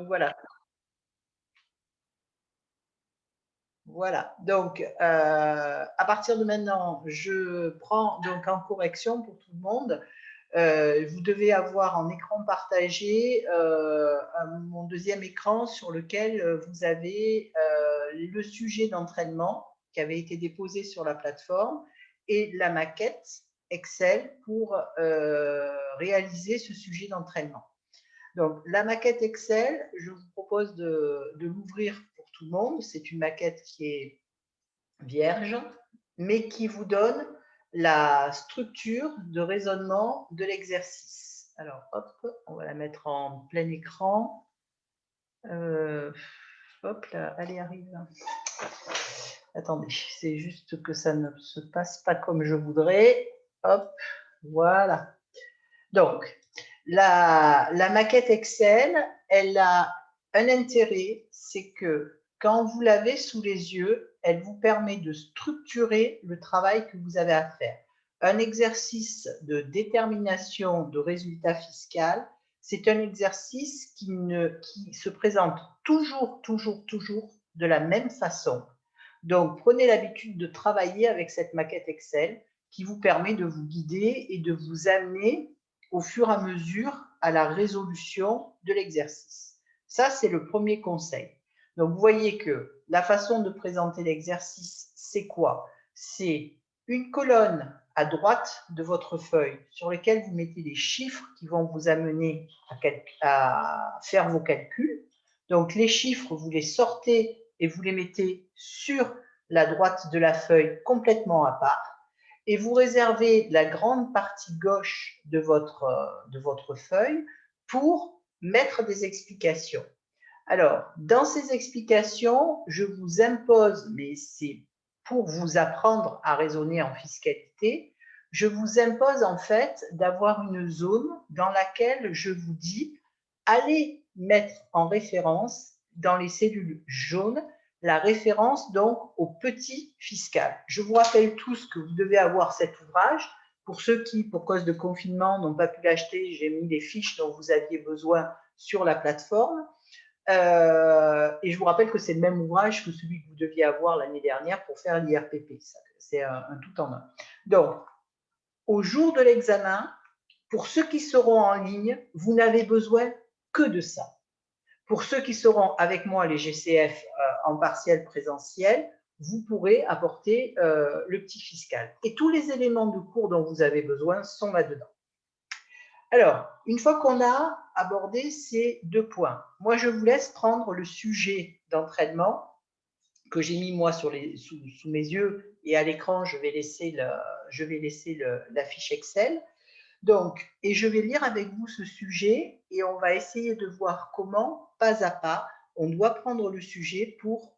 Donc voilà. Voilà. Donc, à partir de maintenant, je prends donc en correction pour tout le monde. Vous devez avoir en écran partagé mon deuxième écran sur lequel vous avez le sujet d'entraînement qui avait été déposé sur la plateforme et la maquette Excel pour réaliser ce sujet d'entraînement. Donc, la maquette Excel, je vous propose de l'ouvrir pour tout le monde. C'est une maquette qui est vierge, mais qui vous donne la structure de raisonnement de l'exercice. Alors, hop, on va la mettre en plein écran. Hop, là, allez, arrive. Attendez, c'est juste que ça ne se passe pas comme je voudrais. Hop, voilà. Donc, la maquette Excel, elle a un intérêt, c'est que quand vous l'avez sous les yeux, elle vous permet de structurer le travail que vous avez à faire. Un exercice de détermination de résultat fiscal, c'est un exercice qui se présente toujours de la même façon. Donc, prenez l'habitude de travailler avec cette maquette Excel qui vous permet de vous guider et de vous amener au fur et à mesure à la résolution de l'exercice. Ça, c'est le premier conseil. Donc, vous voyez que la façon de présenter l'exercice, c'est quoi? C'est une colonne à droite de votre feuille sur laquelle vous mettez les chiffres qui vont vous amener à faire vos calculs. Donc, les chiffres, vous les sortez et vous les mettez sur la droite de la feuille complètement à part. Et vous réservez la grande partie gauche de votre feuille pour mettre des explications. Alors, dans ces explications, je vous impose, mais c'est pour vous apprendre à raisonner en fiscalité, je vous impose en fait d'avoir une zone dans laquelle je vous dis, allez mettre en référence dans les cellules jaunes la référence donc au petit fiscal. Je vous rappelle tous que vous devez avoir cet ouvrage. Pour ceux qui, pour cause de confinement, n'ont pas pu l'acheter, j'ai mis les fiches dont vous aviez besoin sur la plateforme. Et je vous rappelle que c'est le même ouvrage que celui que vous deviez avoir l'année dernière pour faire l'IRPP. C'est un tout en un. Donc, au jour de l'examen, pour ceux qui seront en ligne, vous n'avez besoin que de ça. Pour ceux qui seront avec moi, les GCF en partiel présentiel, vous pourrez apporter le petit fiscal. Et tous les éléments de cours dont vous avez besoin sont là-dedans. Alors, une fois qu'on a abordé ces deux points, moi, je vous laisse prendre le sujet d'entraînement que j'ai mis moi sous mes yeux et à l'écran, je vais laisser la fiche Excel. Donc, et je vais lire avec vous ce sujet et on va essayer de voir comment, pas à pas, on doit prendre le sujet pour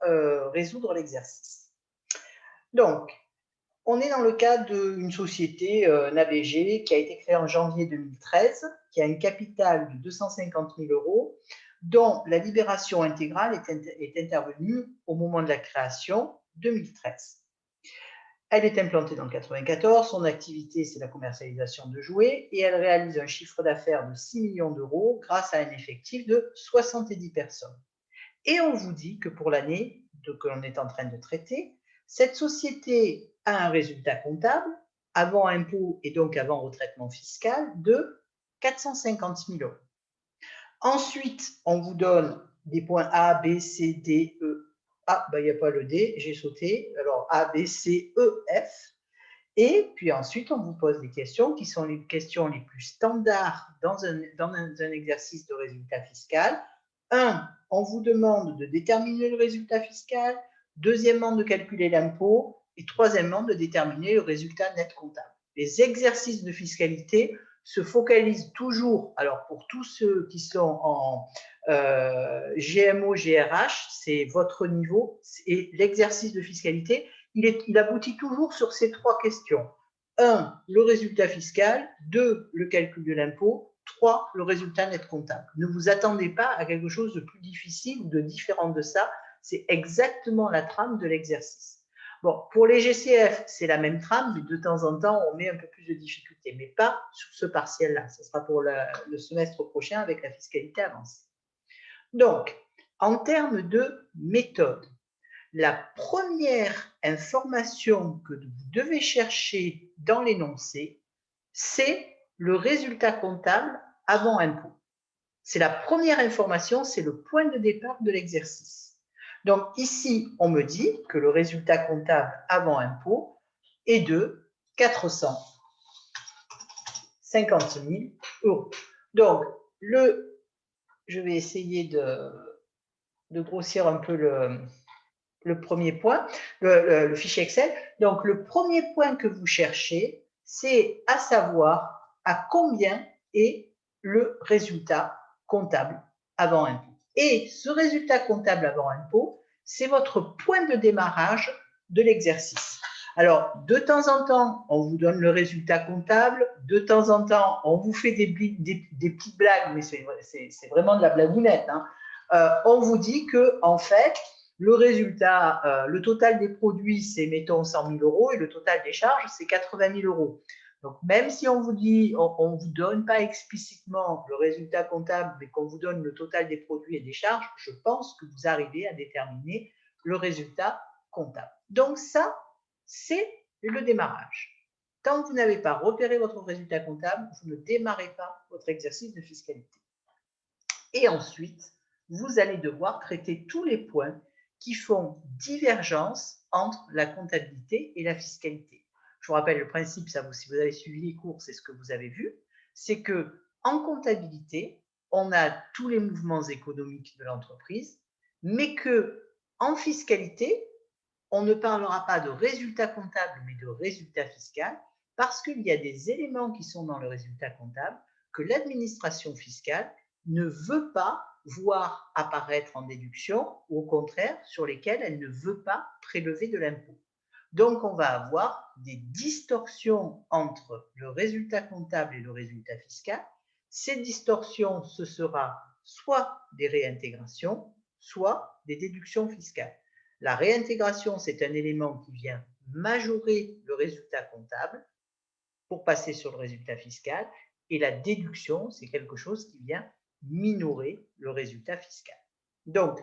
résoudre l'exercice. Donc, on est dans le cadre d'une société NABG qui a été créée en janvier 2013, qui a une capitale de 250 000 euros, dont la libération intégrale est intervenue au moment de la création 2013. Elle est implantée dans le 94, son activité c'est la commercialisation de jouets et elle réalise un chiffre d'affaires de 6 millions d'euros grâce à un effectif de 70 personnes. Et on vous dit que pour l'année que l'on est en train de traiter, cette société a un résultat comptable avant impôt et donc avant retraitement fiscal de 450 000 euros. Ensuite, on vous donne des points A, B, C, D, E. Ah, ben, il n'y a pas le D, j'ai sauté. Alors, A, B, C, E, F. Et puis ensuite, on vous pose des questions qui sont les questions les plus standards dans un exercice de résultat fiscal. Un, on vous demande de déterminer le résultat fiscal. Deuxièmement, de calculer l'impôt. Et troisièmement, de déterminer le résultat net comptable. Les exercices de fiscalité se focalisent toujours, alors pour tous ceux qui sont en GMO, GRH, c'est votre niveau, et l'exercice de fiscalité, il aboutit toujours sur ces trois questions. 1, le résultat fiscal. 2, le calcul de l'impôt. 3, le résultat net comptable. Ne vous attendez pas à quelque chose de plus difficile ou de différent de ça. C'est exactement la trame de l'exercice. Bon, pour les GCF, c'est la même trame, mais de temps en temps, on met un peu plus de difficultés, mais pas sur ce partiel-là. Ce sera pour le semestre prochain avec la fiscalité avancée. Donc, en termes de méthode, la première information que vous devez chercher dans l'énoncé, c'est le résultat comptable avant impôt. C'est la première information, c'est le point de départ de l'exercice. Donc ici, on me dit que le résultat comptable avant impôt est de 450 000 euros. Donc, je vais essayer de grossir un peu le premier point, le fichier Excel. Donc, le premier point que vous cherchez, c'est à savoir à combien est le résultat comptable avant impôt. Et ce résultat comptable avant impôt, c'est votre point de démarrage de l'exercice. Alors, de temps en temps, on vous donne le résultat comptable. De temps en temps, on vous fait des petites blagues, mais c'est vraiment de la blagounette. Hein. On vous dit que, en fait, le résultat, le total des produits, c'est, mettons, 100 000 euros et le total des charges, c'est 80 000 euros. Donc, même si on vous dit, on ne vous donne pas explicitement le résultat comptable, mais qu'on vous donne le total des produits et des charges, je pense que vous arrivez à déterminer le résultat comptable. Donc, ça, c'est le démarrage. Tant que vous n'avez pas repéré votre résultat comptable, vous ne démarrez pas votre exercice de fiscalité. Et ensuite, vous allez devoir traiter tous les points qui font divergence entre la comptabilité et la fiscalité. Je vous rappelle le principe, si vous avez suivi les cours, c'est ce que vous avez vu, c'est que en comptabilité, on a tous les mouvements économiques de l'entreprise, mais que en fiscalité, on ne parlera pas de résultat comptable, mais de résultat fiscal, parce qu'il y a des éléments qui sont dans le résultat comptable que l'administration fiscale ne veut pas voir apparaître en déduction, ou au contraire, sur lesquels elle ne veut pas prélever de l'impôt. Donc, on va avoir des distorsions entre le résultat comptable et le résultat fiscal. Ces distorsions, ce sera soit des réintégrations, soit des déductions fiscales. La réintégration, c'est un élément qui vient majorer le résultat comptable pour passer sur le résultat fiscal, et la déduction, c'est quelque chose qui vient minorer le résultat fiscal. Donc,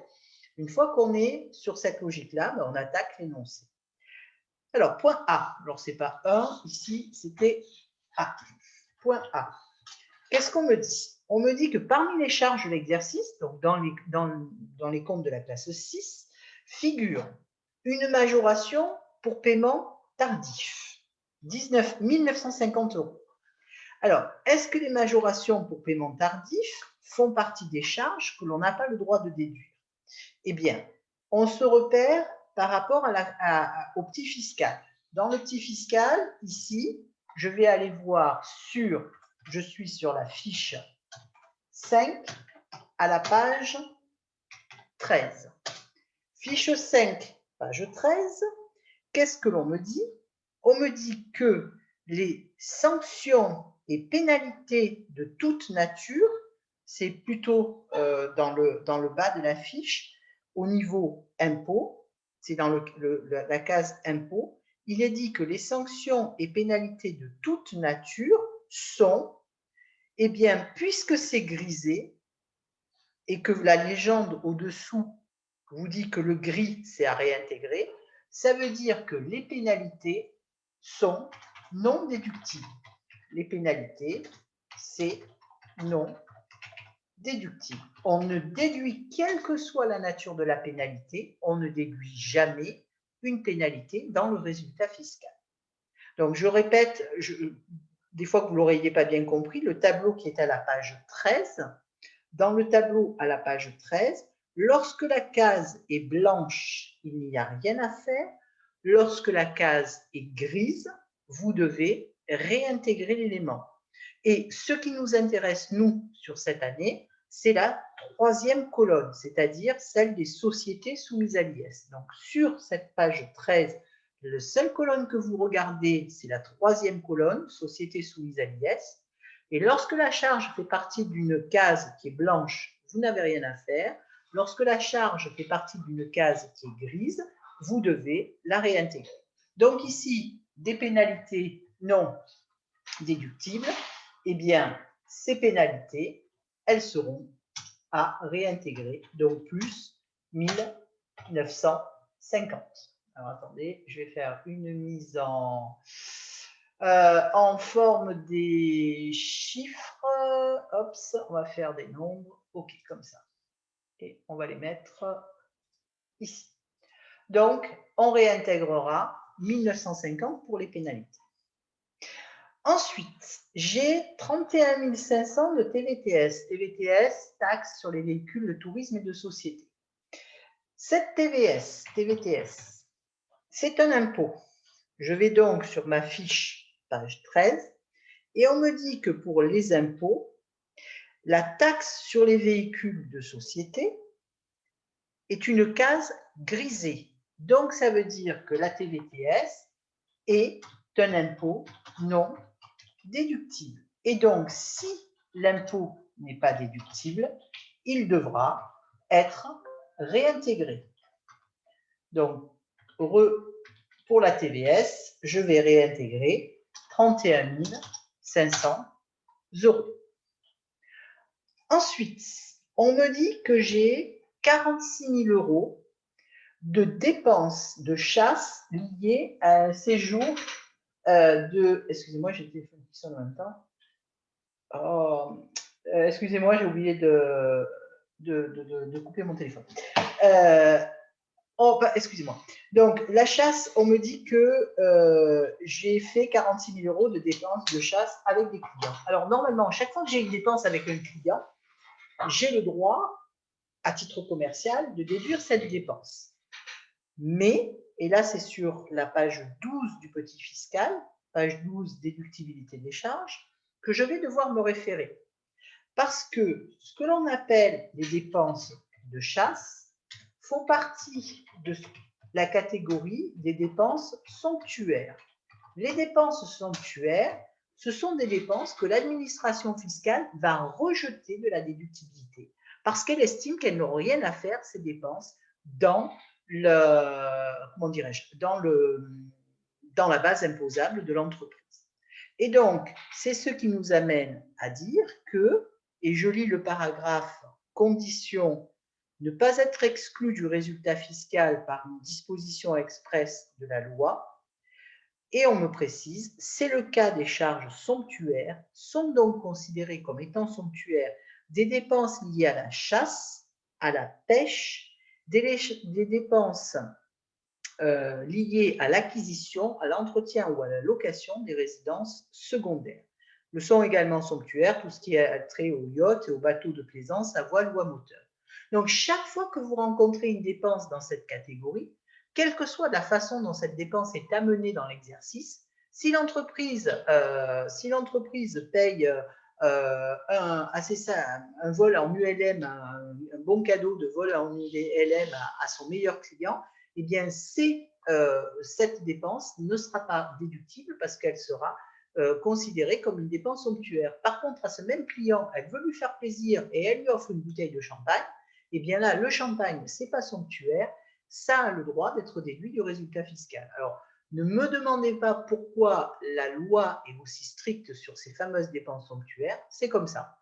une fois qu'on est sur cette logique-là, on attaque l'énoncé. Alors, point A. Alors, ce n'est pas 1, ici, c'était A. Point A. Qu'est-ce qu'on me dit? On me dit que parmi les charges de l'exercice, donc dans les comptes de la classe 6, figure une majoration pour paiement tardif, 1950 euros. Alors, est-ce que les majorations pour paiement tardif font partie des charges que l'on n'a pas le droit de déduire? Eh bien, on se repère par rapport au petit fiscal. Dans le petit fiscal, ici, je vais aller voir je suis sur la fiche 5 à la page 13. Fiche 5, page 13, qu'est-ce que l'on me dit? On me dit que les sanctions et pénalités de toute nature, c'est plutôt dans le bas de la fiche, au niveau impôt, c'est dans la case impôt, il est dit que les sanctions et pénalités de toute nature sont, eh bien, puisque c'est grisé, et que la légende au-dessous vous dit que le gris, c'est à réintégrer, ça veut dire que les pénalités sont non déductibles. Les pénalités, c'est non déductible. On ne déduit, quelle que soit la nature de la pénalité, on ne déduit jamais une pénalité dans le résultat fiscal. Donc, je répète, des fois que vous ne l'auriez pas bien compris, le tableau qui est à la page 13, dans le tableau à la page 13, lorsque la case est blanche, il n'y a rien à faire. Lorsque la case est grise, vous devez réintégrer l'élément. Et ce qui nous intéresse, nous, sur cette année, c'est la troisième colonne, c'est-à-dire celle des sociétés soumises à l'IS. Donc, sur cette page 13, la seule colonne que vous regardez, c'est la troisième colonne, sociétés soumises à l'IS. Et lorsque la charge fait partie d'une case qui est blanche, vous n'avez rien à faire. Lorsque la charge fait partie d'une case qui est grise, vous devez la réintégrer. Donc ici, des pénalités non déductibles, eh bien, ces pénalités, elles seront à réintégrer, donc plus 1950. Alors attendez, je vais faire une mise en forme des chiffres. Hop, on va faire des nombres. OK, comme ça. Et on va les mettre ici. Donc, on réintégrera 1950 pour les pénalités. Ensuite, j'ai 31 500 de TVTS. TVTS, taxe sur les véhicules de tourisme et de société. Cette TVTS, c'est un impôt. Je vais donc sur ma fiche, page 13, et on me dit que pour les impôts, la taxe sur les véhicules de société est une case grisée. Donc, ça veut dire que la TVTS est un impôt non déductible. Et donc, si l'impôt n'est pas déductible, il devra être réintégré. Donc, pour la TVS, je vais réintégrer 31 500 euros. Ensuite, on me dit que j'ai 46 000 euros de dépenses de chasse liées à un séjour de... Excusez-moi, j'ai le téléphone qui sonne en même temps. Oh, excusez-moi, j'ai oublié de couper mon téléphone. Excusez-moi. Donc, la chasse, on me dit que j'ai fait 46 000 euros de dépenses de chasse avec des clients. Alors, normalement, chaque fois que j'ai une dépense avec un client, j'ai le droit, à titre commercial, de déduire cette dépense. Mais, et là, c'est sur la page 12 du petit fiscal, page 12, déductibilité des charges, que je vais devoir me référer. Parce que ce que l'on appelle les dépenses de chasse font partie de la catégorie des dépenses somptuaires. Les dépenses somptuaires, ce sont des dépenses que l'administration fiscale va rejeter de la déductibilité parce qu'elle estime qu'elles n'ont rien à faire, ces dépenses, dans dans la base imposable de l'entreprise. Et donc, c'est ce qui nous amène à dire que, et je lis le paragraphe condition ne pas être exclu du résultat fiscal par une disposition expresse de la loi, et on me précise, c'est le cas des charges somptuaires, sont donc considérées comme étant somptuaires des dépenses liées à la chasse, à la pêche, des dépenses liées à l'acquisition, à l'entretien ou à la location des résidences secondaires. Le sont également somptuaires tout ce qui est trait aux yachts et aux bateaux de plaisance à voile ou à moteur. Donc, chaque fois que vous rencontrez une dépense dans cette catégorie, quelle que soit la façon dont cette dépense est amenée dans l'exercice, si l'entreprise paye un vol en ULM, un bon cadeau de vol en ULM à son meilleur client, eh bien, cette dépense ne sera pas déductible parce qu'elle sera considérée comme une dépense somptuaire. Par contre, à ce même client, elle veut lui faire plaisir et elle lui offre une bouteille de champagne, eh bien là, le champagne, ce n'est pas somptuaire, ça a le droit d'être déduit du résultat fiscal. Alors, ne me demandez pas pourquoi la loi est aussi stricte sur ces fameuses dépenses somptuaires, c'est comme ça.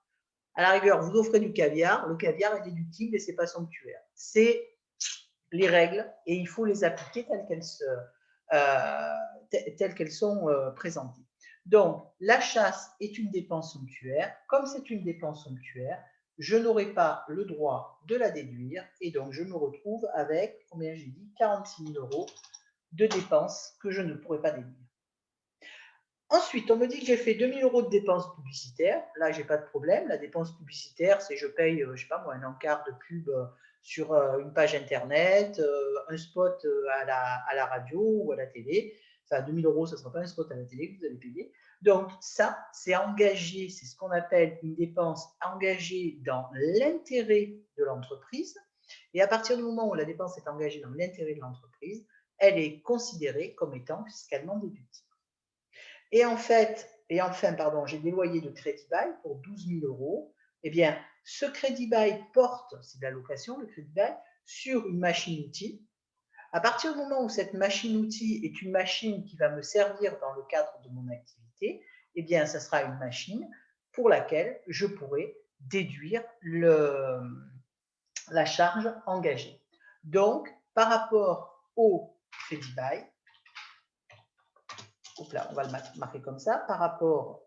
À la rigueur, vous offrez du caviar, le caviar est déductible et ce n'est pas somptuaire. C'est les règles et il faut les appliquer telles qu'elles sont présentées. Donc, la chasse est une dépense somptuaire. Comme c'est une dépense somptuaire, je n'aurai pas le droit de la déduire et donc je me retrouve avec, combien j'ai dit, 46 000 euros de dépenses que je ne pourrai pas déduire. Ensuite, on me dit que j'ai fait 2 000 euros de dépenses publicitaires. Là, je n'ai pas de problème. La dépense publicitaire, c'est je paye, je ne sais pas moi, un encart de pub sur une page internet, un spot à la radio ou à la télé. Enfin, 2 000 euros, ce ne sera pas un spot à la télé que vous allez payer. Donc, ça, c'est engagé, c'est ce qu'on appelle une dépense engagée dans l'intérêt de l'entreprise. Et à partir du moment où la dépense est engagée dans l'intérêt de l'entreprise, elle est considérée comme étant fiscalement déductible. Et enfin, j'ai des loyers de crédit bail pour 12 000 euros. Eh bien, ce crédit bail porte, c'est de la location, le crédit bail, sur une machine-outil. À partir du moment où cette machine-outil est une machine qui va me servir dans le cadre de mon activité, eh bien, ça sera une machine pour laquelle je pourrai déduire la charge engagée. Donc, par rapport au crédit bail, là, on va le marquer comme ça, par rapport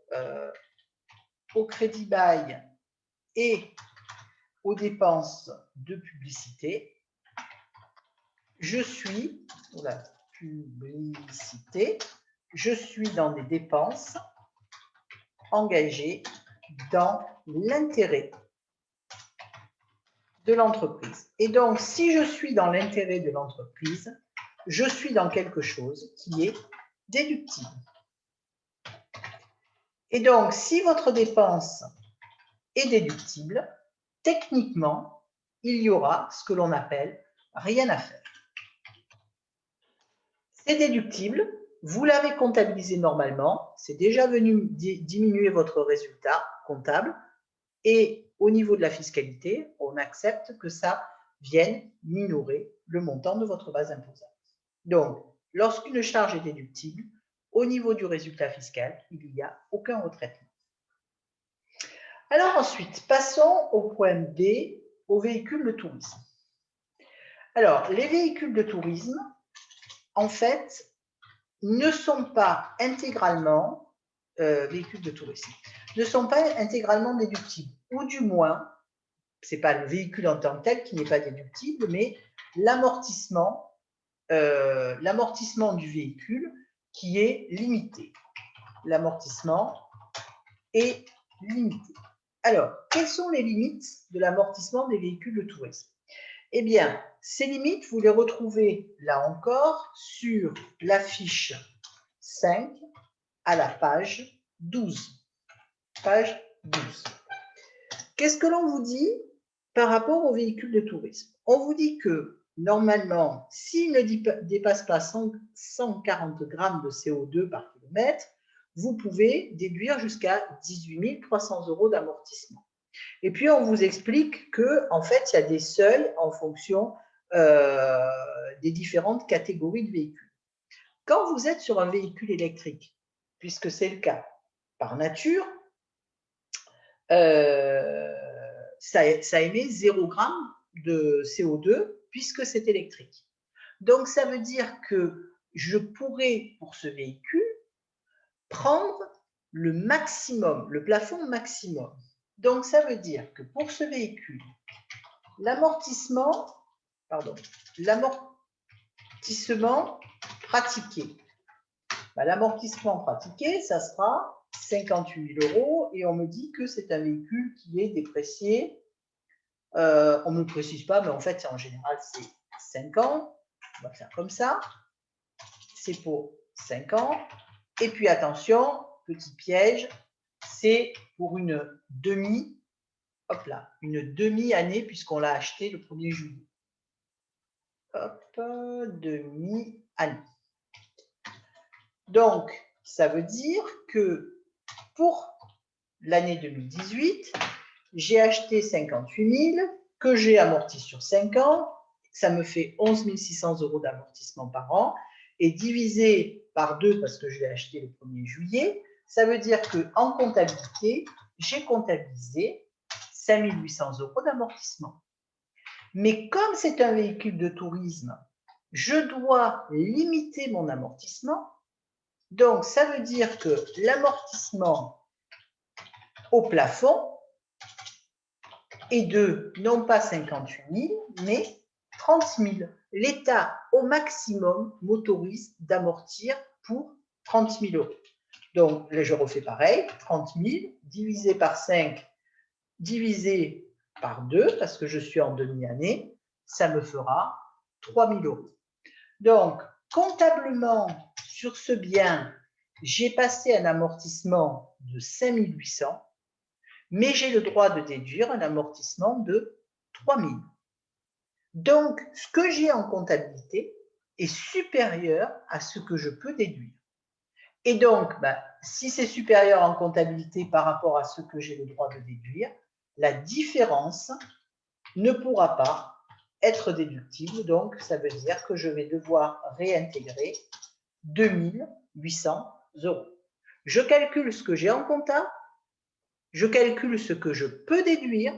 au crédit bail et aux dépenses de publicité, je suis, je suis dans des dépenses engagées dans l'intérêt de l'entreprise. Et donc, si je suis dans l'intérêt de l'entreprise, je suis dans quelque chose qui est déductible. Et donc, si votre dépense est déductible, techniquement, il y aura ce que l'on appelle rien à faire. C'est déductible, vous l'avez comptabilisé normalement, c'est déjà venu diminuer votre résultat comptable et au niveau de la fiscalité, on accepte que ça vienne minorer le montant de votre base imposable. Donc, lorsqu'une charge est déductible, au niveau du résultat fiscal, il n'y a aucun retraitement. Alors ensuite, passons au point B, aux véhicules de tourisme. Alors, les véhicules de tourisme, en fait, ne sont pas intégralement véhicules de tourisme, ne sont pas intégralement déductibles, ou du moins, ce n'est pas le véhicule en tant que tel qui n'est pas déductible, mais l'amortissement du véhicule qui est limité. L'amortissement est limité. Alors, quelles sont les limites de l'amortissement des véhicules de tourisme? Eh bien, ces limites, vous les retrouvez là encore sur la fiche 5 à la page 12. Page 12. Qu'est-ce que l'on vous dit par rapport aux véhicules de tourisme? On vous dit que normalement, s'il ne dépasse pas 140 grammes de CO2 par kilomètre, vous pouvez déduire jusqu'à 18 300 € d'amortissement. Et puis, on vous explique qu'en fait, il y a des seuils en fonction des différentes catégories de véhicules. Quand vous êtes sur un véhicule électrique, puisque c'est le cas par nature, ça émet 0 g de CO2 puisque c'est électrique. Donc, ça veut dire que je pourrais, pour ce véhicule, prendre le maximum, le plafond maximum. Donc, ça veut dire que pour ce véhicule, l'amortissement pratiqué, l'amortissement pratiqué, ça sera 58 000 € et on me dit que c'est un véhicule qui est déprécié. On ne me précise pas, mais en fait, en général, c'est 5 ans. On va faire comme ça. C'est pour 5 ans. Et puis, attention, petit piège, c'est pour une demi-année, puisqu'on l'a acheté le 1er juillet. Hop, demi-année. Donc, ça veut dire que pour l'année 2018, j'ai acheté 58 000, que j'ai amorti sur 5 ans, ça me fait 11 600 € d'amortissement par an, et divisé par 2, parce que je l'ai acheté le 1er juillet, ça veut dire qu'en comptabilité, j'ai comptabilisé 5 800 € d'amortissement. Mais comme c'est un véhicule de tourisme, je dois limiter mon amortissement. Donc, ça veut dire que l'amortissement au plafond est de non pas 58 000, mais 30 000. L'État, au maximum, m'autorise d'amortir pour 30 000 €. Donc, là, je refais pareil, 30 000 divisé par 5, divisé par 2, parce que je suis en demi-année, ça me fera 3 000 €. Donc, comptablement, sur ce bien, j'ai passé un amortissement de 5 800, mais j'ai le droit de déduire un amortissement de 3 000. Donc, ce que j'ai en comptabilité est supérieur à ce que je peux déduire. Et donc, si c'est supérieur en comptabilité par rapport à ce que j'ai le droit de déduire, la différence ne pourra pas être déductible. Donc, ça veut dire que je vais devoir réintégrer 2 800 €. Je calcule ce que j'ai en compta, je calcule ce que je peux déduire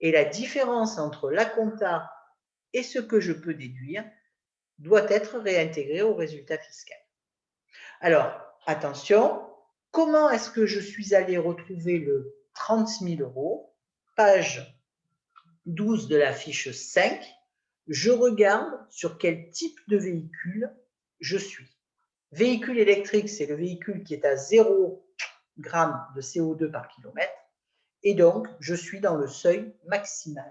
et la différence entre la compta et ce que je peux déduire doit être réintégrée au résultat fiscal. Alors, attention, comment est-ce que je suis allé retrouver le 30 000 euros? Page 12 de la fiche 5, je regarde sur quel type de véhicule je suis. Véhicule électrique, c'est le véhicule qui est à 0 g de CO2 par kilomètre, et donc je suis dans le seuil maximal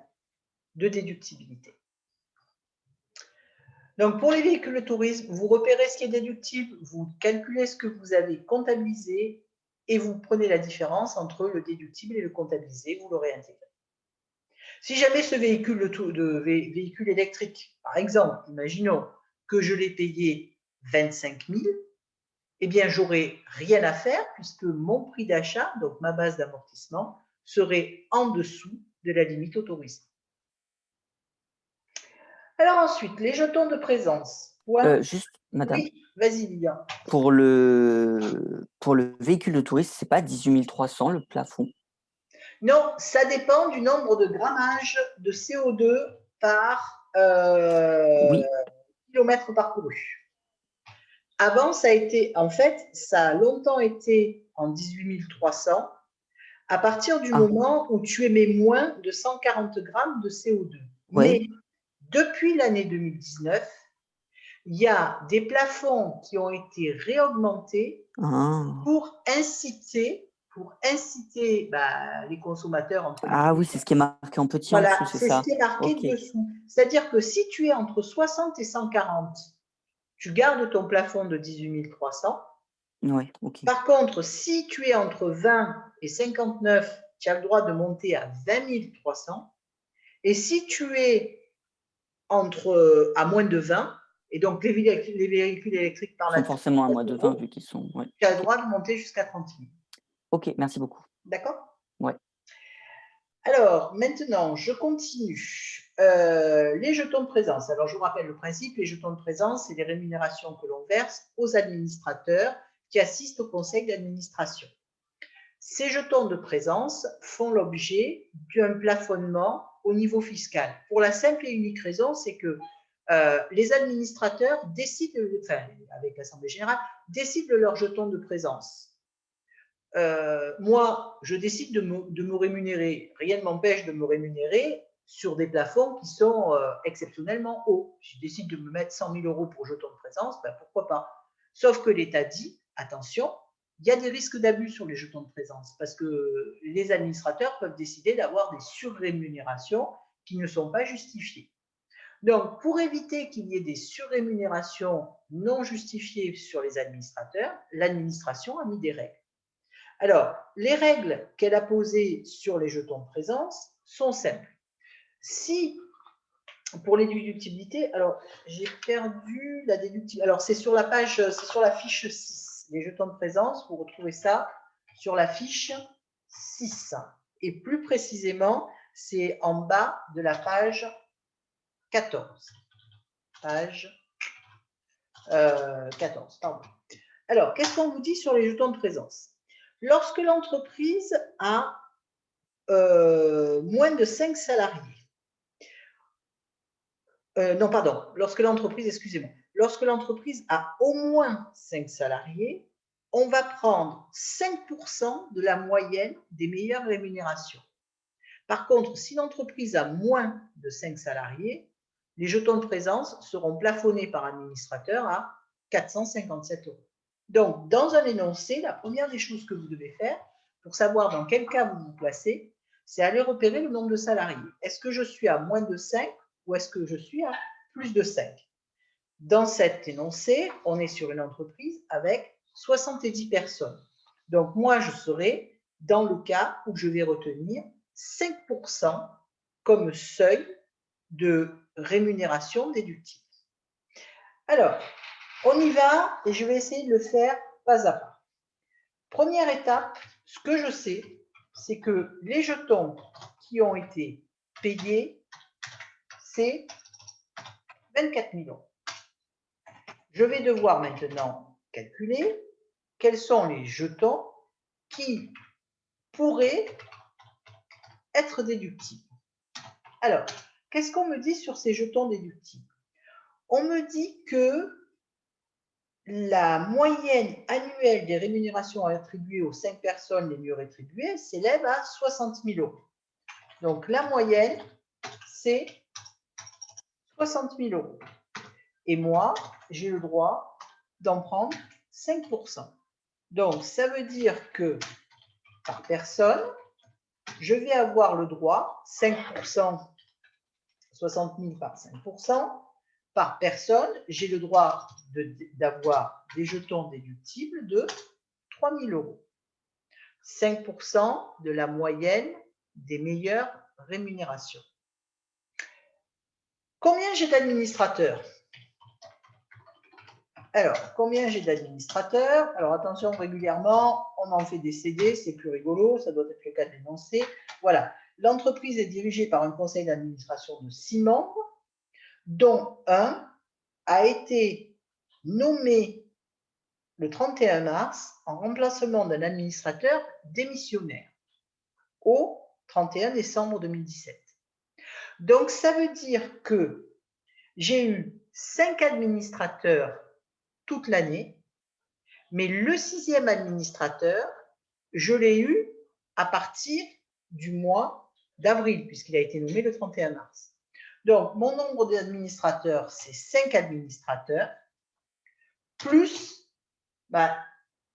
de déductibilité. Donc pour les véhicules de tourisme, vous repérez ce qui est déductible, vous calculez ce que vous avez comptabilisé et vous prenez la différence entre le déductible et le comptabilisé, vous le réintégrez. Si jamais ce véhicule électrique, par exemple, imaginons que je l'ai payé 25 000, eh bien, j'aurai rien à faire puisque mon prix d'achat, donc ma base d'amortissement, serait en dessous de la limite autorisée. Alors ensuite, les jetons de présence. Juste, madame. Oui, vas-y, Lilian. Pour le véhicule de tourisme, c'est pas 18 300 le plafond? Non, ça dépend du nombre de grammages de CO2 par Oui. kilomètre parcouru. Avant, ça a été, en fait, ça a longtemps été en 18 300 à partir du moment où tu émets moins de 140 grammes de CO2. Ouais. Mais depuis l'année 2019, il y a des plafonds qui ont été réaugmentés pour inciter les consommateurs entre les Ah oui, c'est ce qui est marqué en petit en voilà, dessous, c'est c'est ça? ce qui est marqué Ok. dessous. C'est-à-dire que si tu es entre 60 et 140, tu gardes ton plafond de 18 300. Ouais, ok. Par contre, si tu es entre 20 et 59, tu as le droit de monter à 20 300. Et si tu es à moins de 20, et donc les véhicules électriques par Ils sont nature, forcément à moins de 20 vu qu'ils sont. Ouais. tu as le droit de monter jusqu'à 30 000. Ok, merci beaucoup. D'accord? Ouais. Alors, maintenant, je continue. Les jetons de présence. Alors, je vous rappelle le principe, les jetons de présence, c'est les rémunérations que l'on verse aux administrateurs qui assistent au conseil d'administration. Ces jetons de présence font l'objet d'un plafonnement au niveau fiscal. Pour la simple et unique raison, c'est que les administrateurs décident, enfin, avec l'Assemblée générale, décident de leurs jetons de présence. Moi, je décide de me rémunérer. Rien ne m'empêche de me rémunérer sur des plafonds qui sont exceptionnellement hauts. Si je décide de me mettre 100 000 euros pour jetons de présence, ben pourquoi pas. Sauf que l'État dit, attention, il y a des risques d'abus sur les jetons de présence parce que les administrateurs peuvent décider d'avoir des surrémunérations qui ne sont pas justifiées. Donc, pour éviter qu'il y ait des surrémunérations non justifiées sur les administrateurs, l'administration a mis des règles. Alors, les règles qu'elle a posées sur les jetons de présence sont simples. Si, pour les déductibilités, alors j'ai perdu la déductibilité. Alors, c'est sur la page, c'est sur la fiche 6, les jetons de présence, vous retrouvez ça sur la fiche 6. Et plus précisément, c'est en bas de la page 14. Page 14, pardon. Alors, qu'est-ce qu'on vous dit sur les jetons de présence? Lorsque l'entreprise a moins de 5 salariés, non, pardon, lorsque l'entreprise a au moins 5 salariés, on va prendre 5% de la moyenne des meilleures rémunérations. Par contre, si l'entreprise a moins de 5 salariés, les jetons de présence seront plafonnés par administrateur à 457 euros. Donc, dans un énoncé, la première des choses que vous devez faire pour savoir dans quel cas vous vous placez, c'est aller repérer le nombre de salariés. Est-ce que je suis à moins de 5 ou est-ce que je suis à plus de 5? Dans cet énoncé, on est sur une entreprise avec 70 personnes. Donc, moi, je serai dans le cas où je vais retenir 5% comme seuil de rémunération déductible. Alors, on y va et je vais essayer de le faire pas à pas. Première étape, ce que je sais, c'est que les jetons qui ont été payés, c'est 24 000 euros. Je vais devoir maintenant calculer quels sont les jetons qui, pourrait être déductible. Alors, qu'est-ce qu'on me dit sur ces jetons déductibles? On me dit que la moyenne annuelle des rémunérations attribuées aux 5 personnes les mieux rétribuées s'élève à 60 000 €. Donc, la moyenne, c'est 60 000 €. Et moi, j'ai le droit d'en prendre 5%. Donc, ça veut dire que par personne, je vais avoir le droit, 5%, 60 000 par 5%, par personne, j'ai le droit d'avoir des jetons déductibles de 3 000 €. 5% de la moyenne des meilleures rémunérations. Combien j'ai d'administrateurs? Alors, combien j'ai d'administrateurs? Alors, attention, régulièrement, on en fait des CD, c'est plus rigolo, ça doit être le cas de l'énoncé. Voilà, l'entreprise est dirigée par un conseil d'administration de 6 membres, dont un a été nommé le 31 mars en remplacement d'un administrateur démissionnaire au 31 décembre 2017. Donc, ça veut dire que j'ai eu 5 administrateurs toute l'année, mais le 6e administrateur, je l'ai eu à partir du mois d'avril, puisqu'il a été nommé le 31 mars. Donc, mon nombre d'administrateurs, c'est 5 administrateurs, plus un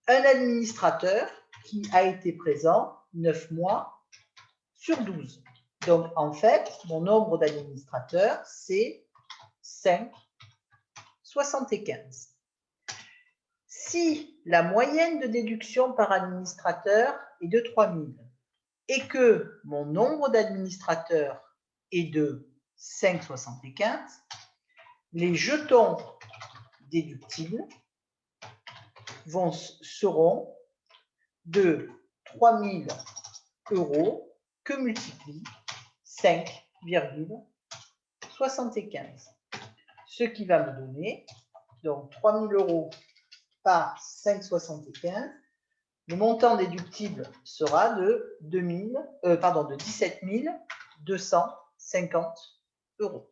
administrateur qui a été présent 9 mois sur 12. Donc, en fait, mon nombre d'administrateurs, c'est 5,75. Si la moyenne de déduction par administrateur est de 3 000 et que mon nombre d'administrateurs est de 5,75, les jetons déductibles seront de 3 000 € que multiplie 5,75. Ce qui va me donner donc 3 000 € par 5,75. Le montant déductible sera de 17 250 €.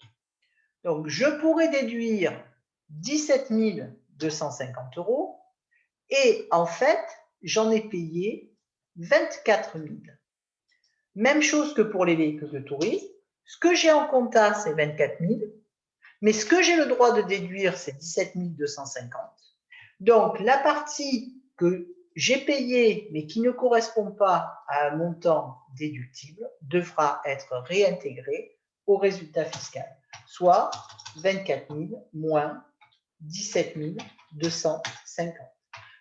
Donc, je pourrais déduire 17 250 € et en fait, j'en ai payé 24 000. Même chose que pour les véhicules de tourisme. Ce que j'ai en compta, c'est 24 000, mais ce que j'ai le droit de déduire, c'est 17 250. Donc, la partie que j'ai payée, mais qui ne correspond pas à un montant déductible, devra être réintégrée au résultat fiscal, soit 24 000 moins 17 250.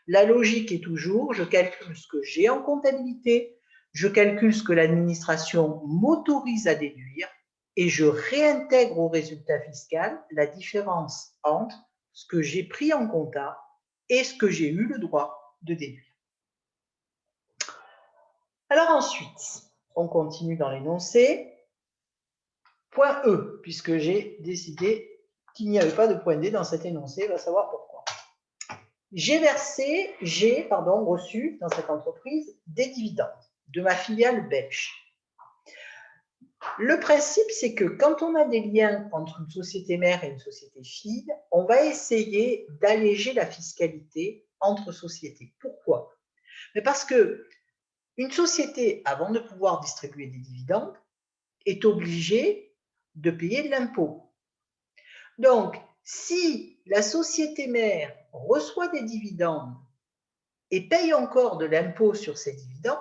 La logique est toujours, je calcule ce que j'ai en comptabilité, je calcule ce que l'administration m'autorise à déduire et je réintègre au résultat fiscal la différence entre ce que j'ai pris en compta et ce que j'ai eu le droit de déduire. Alors ensuite, on continue dans l'énoncé. Point E, puisque j'ai décidé qu'il n'y avait pas de point D dans cet énoncé, on va savoir pourquoi. J'ai reçu dans cette entreprise des dividendes de ma filiale belge. Le principe, c'est que quand on a des liens entre une société mère et une société fille, on va essayer d'alléger la fiscalité entre sociétés. Pourquoi? Mais parce que une société, avant de pouvoir distribuer des dividendes, est obligée de payer de l'impôt. Donc, si la société mère reçoit des dividendes et paye encore de l'impôt sur ces dividendes,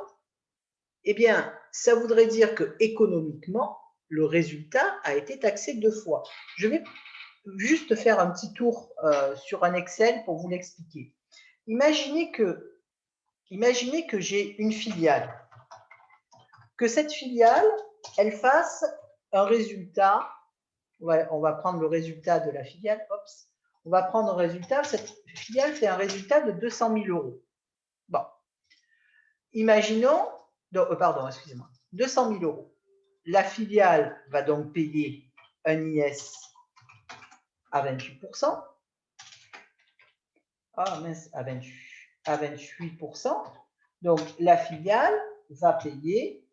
eh bien, ça voudrait dire que économiquement, le résultat a été taxé 2 fois. Je vais juste faire un petit tour sur un Excel pour vous l'expliquer. Imaginez que j'ai une filiale, que cette filiale, elle fasse un résultat, on va prendre le résultat de la filiale, on va prendre un résultat, cette filiale fait un résultat de 200 000 €. Bon, imaginons, 200 000 €. La filiale va donc payer un IS à 28%. Ah mince, à 28%. Donc, la filiale va payer,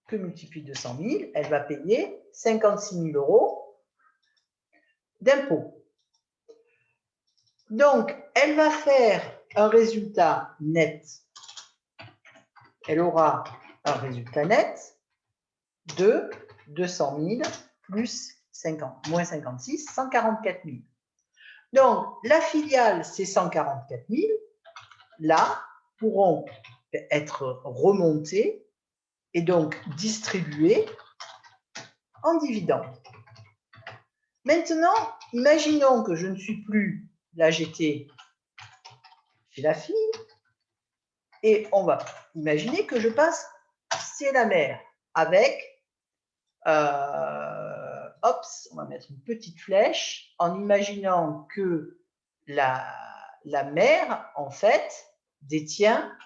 que multiplie 200 000, elle va payer 56 000 € d'impôts. Donc, elle va faire un résultat net. Elle aura un résultat net de 200 000 plus 50, moins 56, 144 000. Donc, la filiale, ces 144 000, là, pourront être remontés et donc distribués en dividendes. Maintenant, imaginons que je ne suis plus, là j'étais chez la fille, et on va imaginer que je passe chez la mère avec, on va mettre une petite flèche, en imaginant que la mère, en fait, détient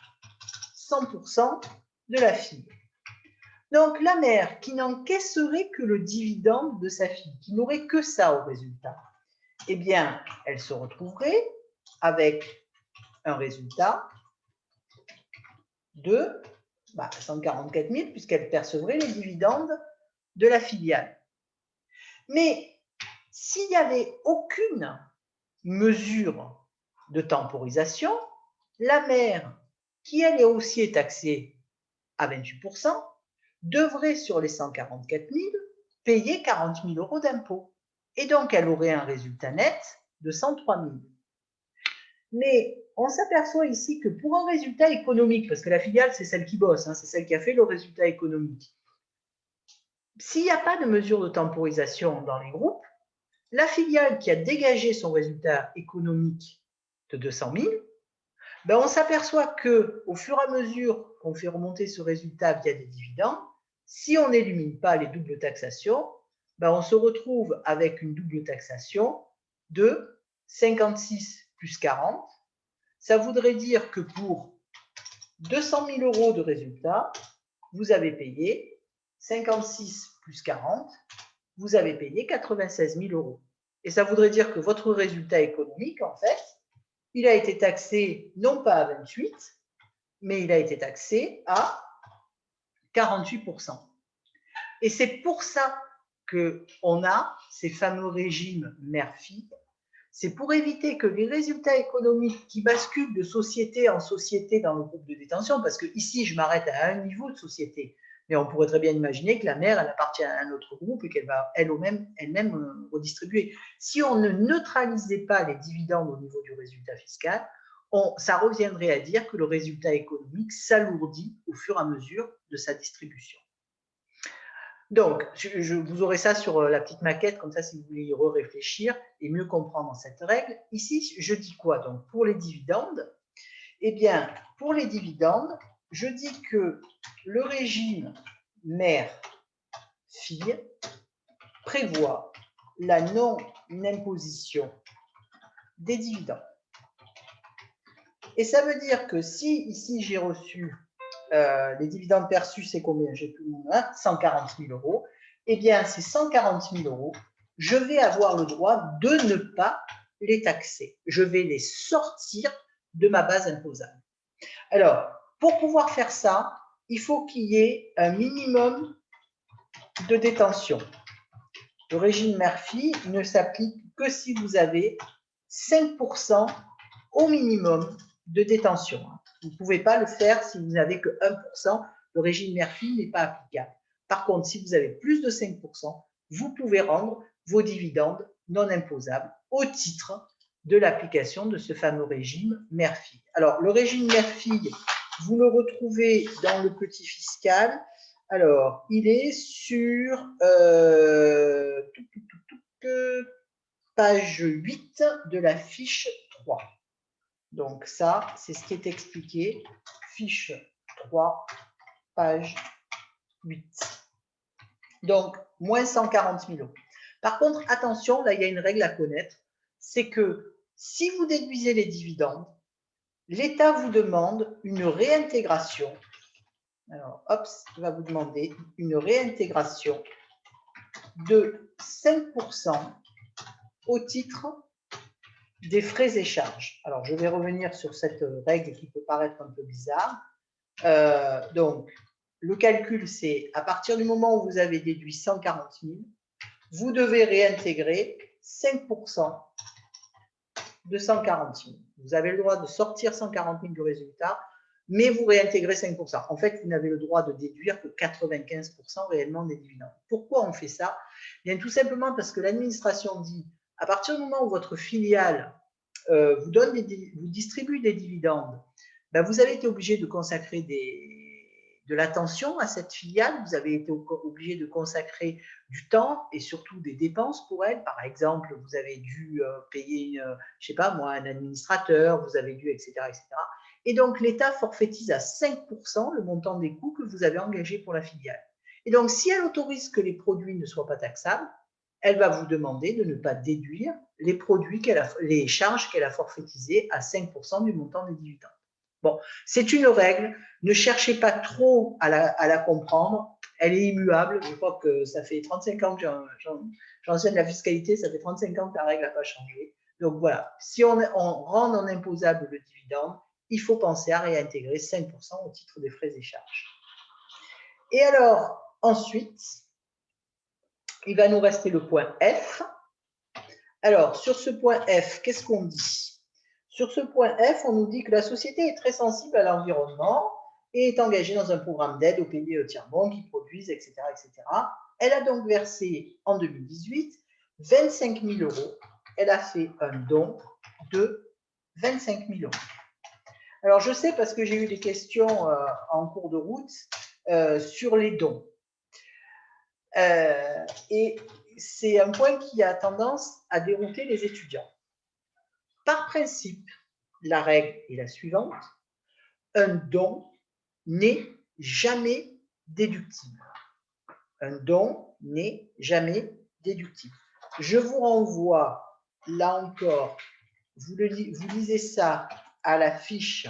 100% de la fille. Donc, la mère qui n'encaisserait que le dividende de sa fille, qui n'aurait que ça au résultat, eh bien, elle se retrouverait avec un résultat de 144 000 puisqu'elle percevrait les dividendes de la filiale. Mais s'il n'y avait aucune mesure de temporisation, la mère, qui elle aussi est taxée à 28%, devrait sur les 144 000 payer 40 000 € d'impôts. Et donc, elle aurait un résultat net de 103 000. Mais on s'aperçoit ici que pour un résultat économique, parce que la filiale, c'est celle qui bosse, c'est celle qui a fait le résultat économique, s'il n'y a pas de mesure de temporisation dans les groupes, la filiale qui a dégagé son résultat économique de 200 000, on s'aperçoit qu'au fur et à mesure qu'on fait remonter ce résultat via des dividendes, si on n'élimine pas les doubles taxations, on se retrouve avec une double taxation de 56 plus 40. Ça voudrait dire que pour 200 000 € de résultat, vous avez payé 56 plus 40, vous avez payé 96 000 €. Et ça voudrait dire que votre résultat économique, en fait, il a été taxé non pas à 28, mais il a été taxé à 48%. Et c'est pour ça qu'on a ces fameux régimes mère-fille. C'est pour éviter que les résultats économiques qui basculent de société en société dans le groupe de détention, parce que ici, je m'arrête à un niveau de société, mais on pourrait très bien imaginer que la mère, elle appartient à un autre groupe et qu'elle va elle-même redistribuer. Si on ne neutralisait pas les dividendes au niveau du résultat fiscal, ça reviendrait à dire que le résultat économique s'alourdit au fur et à mesure de sa distribution. Donc, vous aurez ça sur la petite maquette, comme ça, si vous voulez y réfléchir et mieux comprendre cette règle. Ici, je dis quoi donc pour les dividendes? Eh bien, pour les dividendes, je dis que le régime mère-fille prévoit la non-imposition des dividendes. Et ça veut dire que si ici j'ai reçu les dividendes perçus, c'est combien? J'ai plus mon 140 000 €. Eh bien, ces 140 000 €, je vais avoir le droit de ne pas les taxer. Je vais les sortir de ma base imposable. Alors, pour pouvoir faire ça, il faut qu'il y ait un minimum de détention. Le régime mère-fille ne s'applique que si vous avez 5% au minimum de détention. Vous ne pouvez pas le faire si vous n'avez que 1%. Le régime mère-fille n'est pas applicable. Par contre, si vous avez plus de 5%, vous pouvez rendre vos dividendes non imposables au titre de l'application de ce fameux régime mère-fille. Alors, le régime mère-fille, vous le retrouvez dans le petit fiscal. Alors, il est sur page 8 de la fiche 3. Donc ça, c'est ce qui est expliqué, fiche 3, page 8. Donc, moins 140 000 €. Par contre, attention, là, il y a une règle à connaître, c'est que si vous déduisez les dividendes, l'État vous demande une réintégration. Alors, hop, il va vous demander une réintégration de 5% au titre des frais et charges. Alors, je vais revenir sur cette règle qui peut paraître un peu bizarre. Donc, le calcul, c'est à partir du moment où vous avez déduit 140 000, vous devez réintégrer 5% de 140 000. Vous avez le droit de sortir 140 000 du résultat, mais vous réintégrez 5%. En fait, vous n'avez le droit de déduire que 95% réellement des dividendes. Pourquoi on fait ça? Bien, tout simplement parce que l'administration dit, à partir du moment où votre filiale vous distribue des dividendes, ben vous avez été obligé de consacrer de l'attention à cette filiale, vous avez été obligé de consacrer du temps et surtout des dépenses pour elle. Par exemple, vous avez dû payer, je sais pas moi, un administrateur, vous avez dû, etc., etc. Et donc, l'État forfaitise à 5% le montant des coûts que vous avez engagés pour la filiale. Et donc, si elle autorise que les produits ne soient pas taxables, elle va vous demander de ne pas déduire les produits les charges qu'elle a forfaitisées à 5% du montant des dividendes. Bon, c'est une règle, ne cherchez pas trop à la comprendre, elle est immuable, je crois que ça fait 35 ans que j'enseigne la fiscalité, ça fait 35 ans que la règle n'a pas changé. Donc voilà, si on rend non imposable le dividende, il faut penser à réintégrer 5% au titre des frais et charges. Et alors, ensuite, il va nous rester le point F. Alors, sur ce point F, qu'est-ce qu'on dit? Sur ce point F, on nous dit que la société est très sensible à l'environnement et est engagée dans un programme d'aide aux pays tiers-monde qui produisent, etc., etc. Elle a donc versé en 2018 25 000 euros. Elle a fait un don de 25 000 euros. Alors, je sais parce que j'ai eu des questions en cours de route sur les dons. Et c'est un point qui a tendance à dérouter les étudiants. Par principe, la règle est la suivante, un don n'est jamais déductible. Un don n'est jamais déductible. Je vous renvoie, là encore, vous lisez ça à la fiche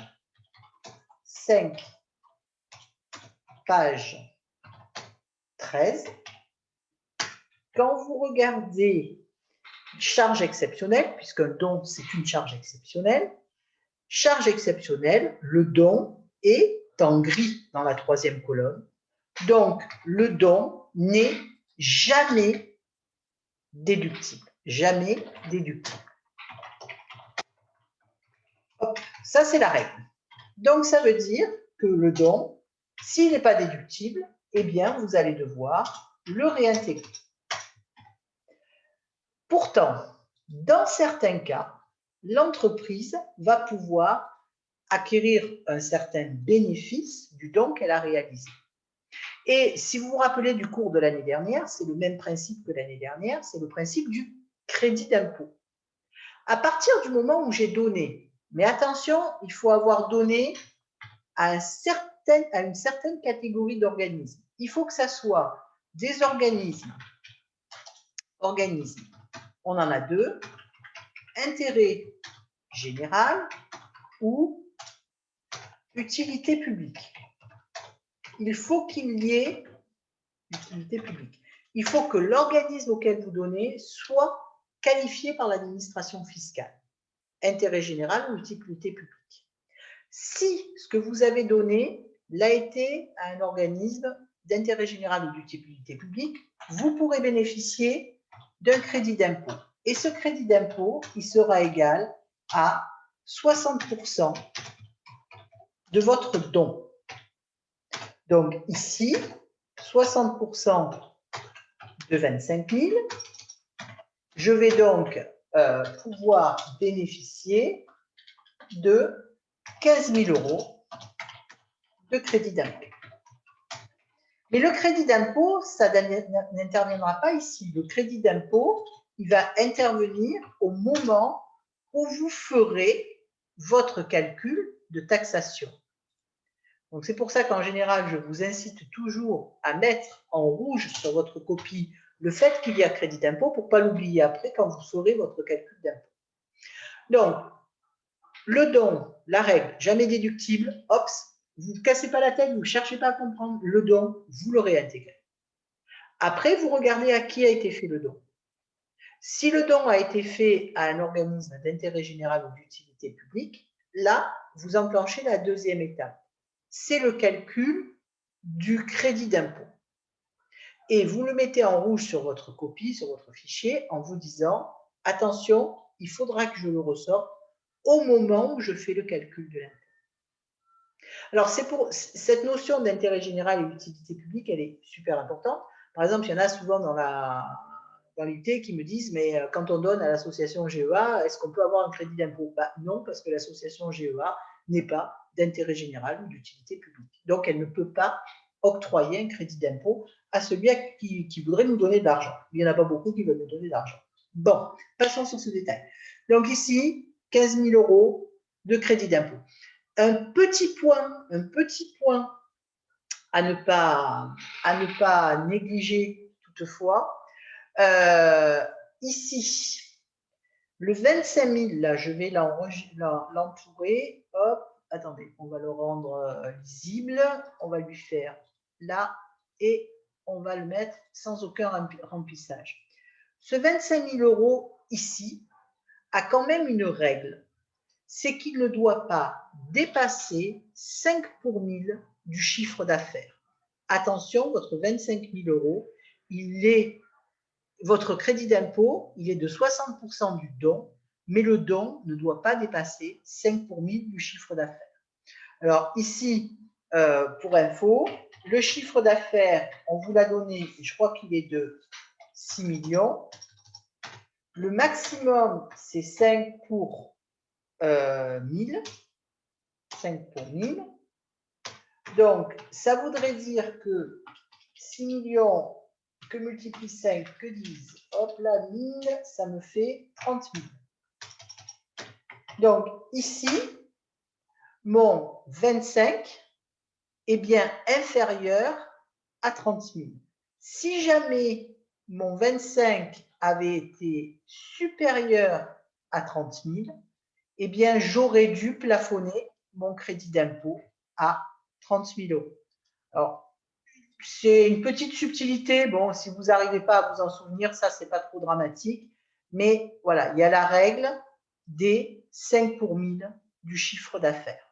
5, page 13. Quand vous regardez charge exceptionnelle, puisqu'un don, c'est une charge exceptionnelle, le don est en gris dans la troisième colonne. Donc, le don n'est jamais déductible. Jamais déductible. Hop, ça, c'est la règle. Donc, ça veut dire que le don, s'il n'est pas déductible, eh bien, vous allez devoir le réintégrer. Pourtant, dans certains cas, l'entreprise va pouvoir acquérir un certain bénéfice du don qu'elle a réalisé. Et si vous vous rappelez du cours de l'année dernière, c'est le même principe que l'année dernière, c'est le principe du crédit d'impôt. À partir du moment où j'ai donné, mais attention, il faut avoir donné à une certaine catégorie d'organismes. Il faut que ça soit des organismes, on en a deux, intérêt général ou utilité publique. Il faut qu'il y ait utilité publique. Il faut que l'organisme auquel vous donnez soit qualifié par l'administration fiscale, intérêt général ou utilité publique. Si ce que vous avez donné l'a été à un organisme d'intérêt général ou d'utilité publique, vous pourrez bénéficier d'un crédit d'impôt. Et ce crédit d'impôt, il sera égal à 60% de votre don. Donc ici, 60% de 25 000. Je vais donc pouvoir bénéficier de 15 000 euros de crédit d'impôt. Mais le crédit d'impôt, ça n'interviendra pas ici. Le crédit d'impôt, il va intervenir au moment où vous ferez votre calcul de taxation. Donc, c'est pour ça qu'en général, je vous incite toujours à mettre en rouge sur votre copie le fait qu'il y a crédit d'impôt pour ne pas l'oublier après quand vous ferez votre calcul d'impôt. Donc, le don, la règle, jamais déductible, hop, vous ne cassez pas la tête, vous ne cherchez pas à comprendre. Le don, vous le réintégrez. Après, vous regardez à qui a été fait le don. Si le don a été fait à un organisme d'intérêt général ou d'utilité publique, là, vous enclenchez la deuxième étape. c'est le calcul du crédit d'impôt. Et vous le mettez en rouge sur votre copie, sur votre fichier, en vous disant, attention, il faudra que je le ressorte au moment où je fais le calcul de l'impôt. Alors, cette notion d'intérêt général et d'utilité publique, elle est super importante. Par exemple, il y en a souvent dans l'UT qui me disent, mais quand on donne à l'association GEA, est-ce qu'on peut avoir un crédit d'impôt? Non, parce que l'association GEA n'est pas d'intérêt général ou d'utilité publique. Donc, elle ne peut pas octroyer un crédit d'impôt à celui qui voudrait nous donner de l'argent. Il n'y en a pas beaucoup qui veulent nous donner de l'argent. Bon, passons sur ce détail. Donc ici, 15 000 € de crédit d'impôt. Un petit point à ne pas négliger toutefois, ici, le 25 000, là, je vais l'entourer. Hop, attendez, on va le rendre lisible. On va lui faire là et on va le mettre sans aucun remplissage. Ce 25 000 € ici a quand même une règle. C'est qu'il ne doit pas dépasser 5 pour 1000 du chiffre d'affaires. Attention, votre 25 000 €, votre crédit d'impôt, il est de 60% du don, mais le don ne doit pas dépasser 5 pour 1000 du chiffre d'affaires. Alors ici, pour info, le chiffre d'affaires, on vous l'a donné, je crois qu'il est de 6 millions. Le maximum, c'est 5 pour 1000. 5 pour 1000. Donc, ça voudrait dire que 6 millions que multiplie 5, que disent, hop là, 1000, ça me fait 30 000. Donc, ici, mon 25 est bien inférieur à 30 000. Si jamais mon 25 avait été supérieur à 30 000, eh bien, j'aurais dû plafonner mon crédit d'impôt à 30 000 €. Alors, c'est une petite subtilité. Bon, si vous n'arrivez pas à vous en souvenir, ça, c'est pas trop dramatique. Mais voilà, il y a la règle des 5 pour 1000 du chiffre d'affaires.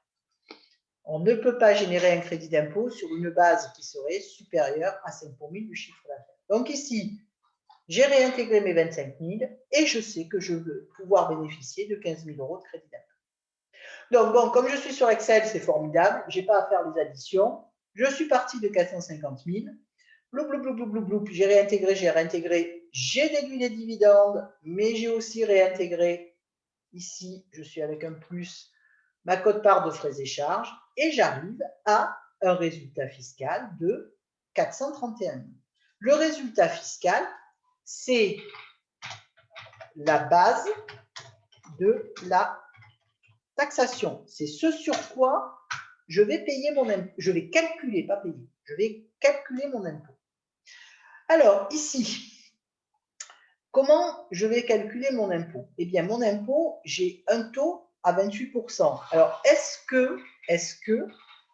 On ne peut pas générer un crédit d'impôt sur une base qui serait supérieure à 5 pour 1000 du chiffre d'affaires. Donc ici, j'ai réintégré mes 25 000 et je sais que je veux pouvoir bénéficier de 15 000 € de crédit d'impôt. Donc, bon, comme je suis sur Excel, c'est formidable. Je n'ai pas à faire les additions. Je suis parti de 450 000. Bloup, j'ai réintégré. J'ai déduit les dividendes, mais j'ai aussi réintégré. Ici, je suis avec un plus ma quote-part de frais et charges et j'arrive à un résultat fiscal de 431 000. Le résultat fiscal, c'est la base de la taxation. C'est ce sur quoi je vais payer mon impôt. Je vais calculer, pas payer. Je vais calculer mon impôt. Alors, ici, comment je vais calculer mon impôt? Eh bien, mon impôt, j'ai un taux à 28%. Alors, est-ce que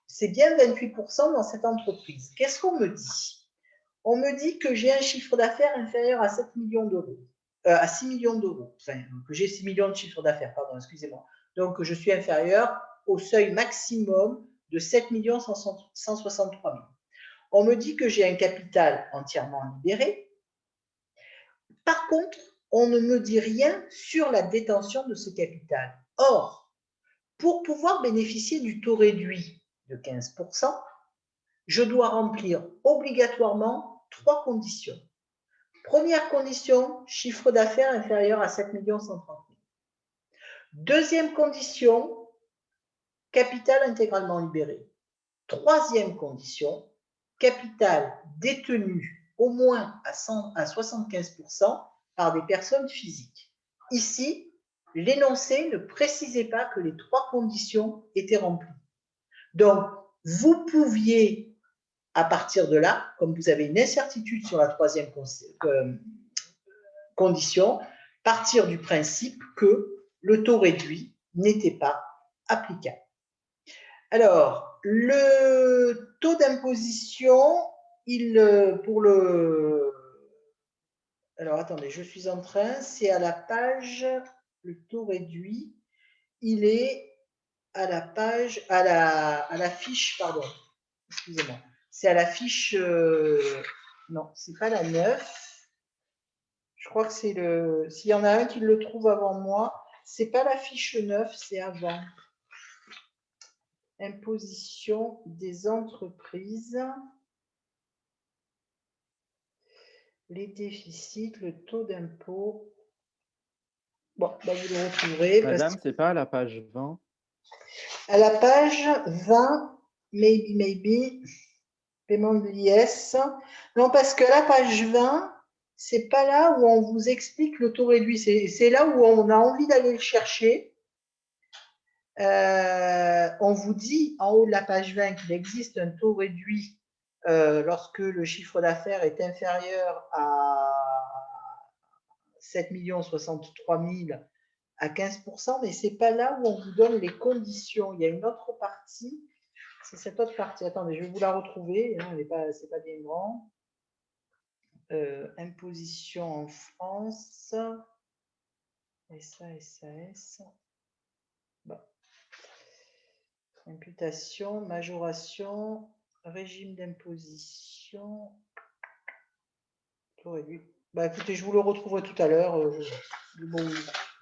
c'est bien 28% dans cette entreprise? Qu'est-ce qu'on me dit? On me dit que j'ai un chiffre d'affaires inférieur à 7 millions d'euros. À 6 millions d'euros. Enfin, que j'ai 6 millions de chiffre d'affaires, pardon, excusez-moi. Donc, je suis inférieur au seuil maximum de 7 163 000. On me dit que j'ai un capital entièrement libéré. Par contre, on ne me dit rien sur la détention de ce capital. Or, pour pouvoir bénéficier du taux réduit de 15%, je dois remplir obligatoirement 3 conditions. Première condition, chiffre d'affaires inférieur à 7 130 000. Deuxième condition, capital intégralement libéré. Troisième condition, capital détenu au moins à 75% par des personnes physiques. Ici, l'énoncé ne précisait pas que les 3 conditions étaient remplies. Donc, vous pouviez, à partir de là, comme vous avez une incertitude sur la troisième condition, partir du principe que le taux réduit n'était pas applicable. Alors, le taux d'imposition, alors, attendez, je suis en train, c'est à la page, le taux réduit, il est à la page, à la fiche, pardon, excusez-moi. C'est à la fiche, non, c'est pas la 9. Je crois que c'est le, s'il y en a un qui le trouve avant moi, c'est pas la fiche 9, c'est avant. Imposition des entreprises. Les déficits, le taux d'impôt. Bon, ben vous le retrouverez. Madame, c'est pas à la page 20. À la page 20, maybe, paiement de l'IS. Non, parce que la page 20, c'est pas là où on vous explique le taux réduit. C'est là où on a envie d'aller le chercher. On vous dit en haut de la page 20 qu'il existe un taux réduit lorsque le chiffre d'affaires est inférieur à 7 63 000 à 15%, mais ce n'est pas là où on vous donne les conditions. Il y a une autre partie, c'est cette autre partie. Attendez, je vais vous la retrouver, hein, c'est pas bien grand. Imposition en France, SAS. Bon. Imputation, majoration, régime d'imposition. Bah, écoutez, je vous le retrouverai tout à l'heure. Bon,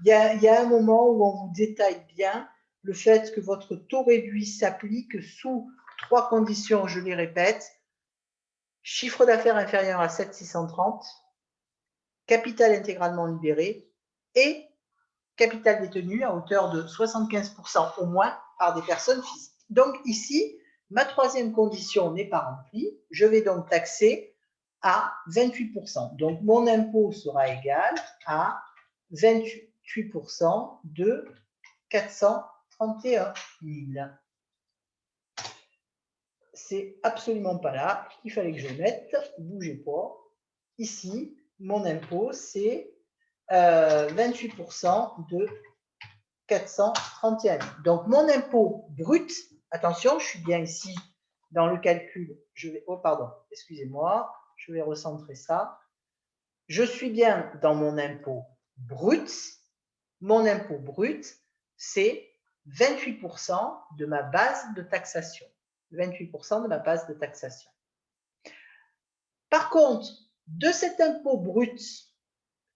il y a un moment où on vous détaille bien le fait que votre taux réduit s'applique sous 3 conditions, je les répète. Chiffre d'affaires inférieur à 7 630, capital intégralement libéré et capital détenu à hauteur de 75% au moins par des personnes physiques. Donc ici, ma troisième condition n'est pas remplie. Je vais donc taxer à 28%. Donc mon impôt sera égal à 28% de 431 000. C'est absolument pas là qu'il fallait que je mette. Bougez pas. Ici, mon impôt, c'est 28% de 431 000. Donc, mon impôt brut, attention, je suis bien ici dans le calcul. Oh, pardon, excusez-moi, je vais recentrer ça. Je suis bien dans mon impôt brut. Mon impôt brut, c'est 28% de ma base de taxation. 28% de ma base de taxation. Par contre, de cet impôt brut,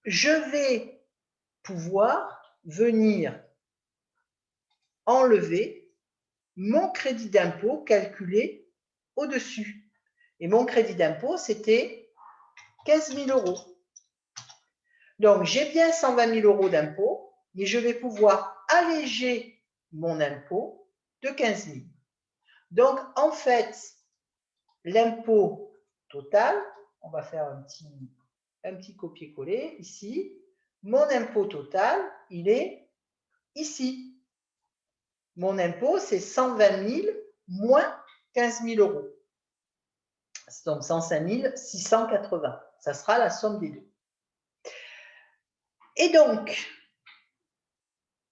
je vais pouvoir venir enlever mon crédit d'impôt calculé au-dessus. Et mon crédit d'impôt, c'était 15 000 euros. Donc, j'ai bien 120 000 euros d'impôt, mais je vais pouvoir alléger mon impôt de 15 000. Donc, en fait, l'impôt total, on va faire un petit copier-coller ici. Mon impôt total, il est ici. Mon impôt, c'est 120 000 moins 15 000 euros. Donc 105 680. Ça sera la somme des deux. Et donc,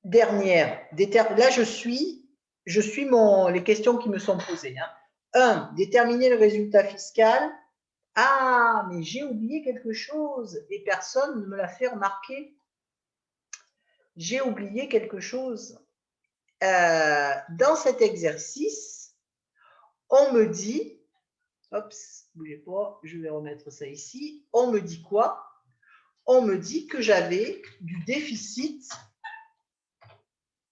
dernière, là je suis les questions qui me sont posées. 1. Déterminer le résultat fiscal. Ah, mais j'ai oublié quelque chose et personne ne me l'a fait remarquer. J'ai oublié quelque chose. Dans cet exercice, on me dit, oups, bougez pas, je vais remettre ça ici. On me dit quoi? On me dit que j'avais du déficit.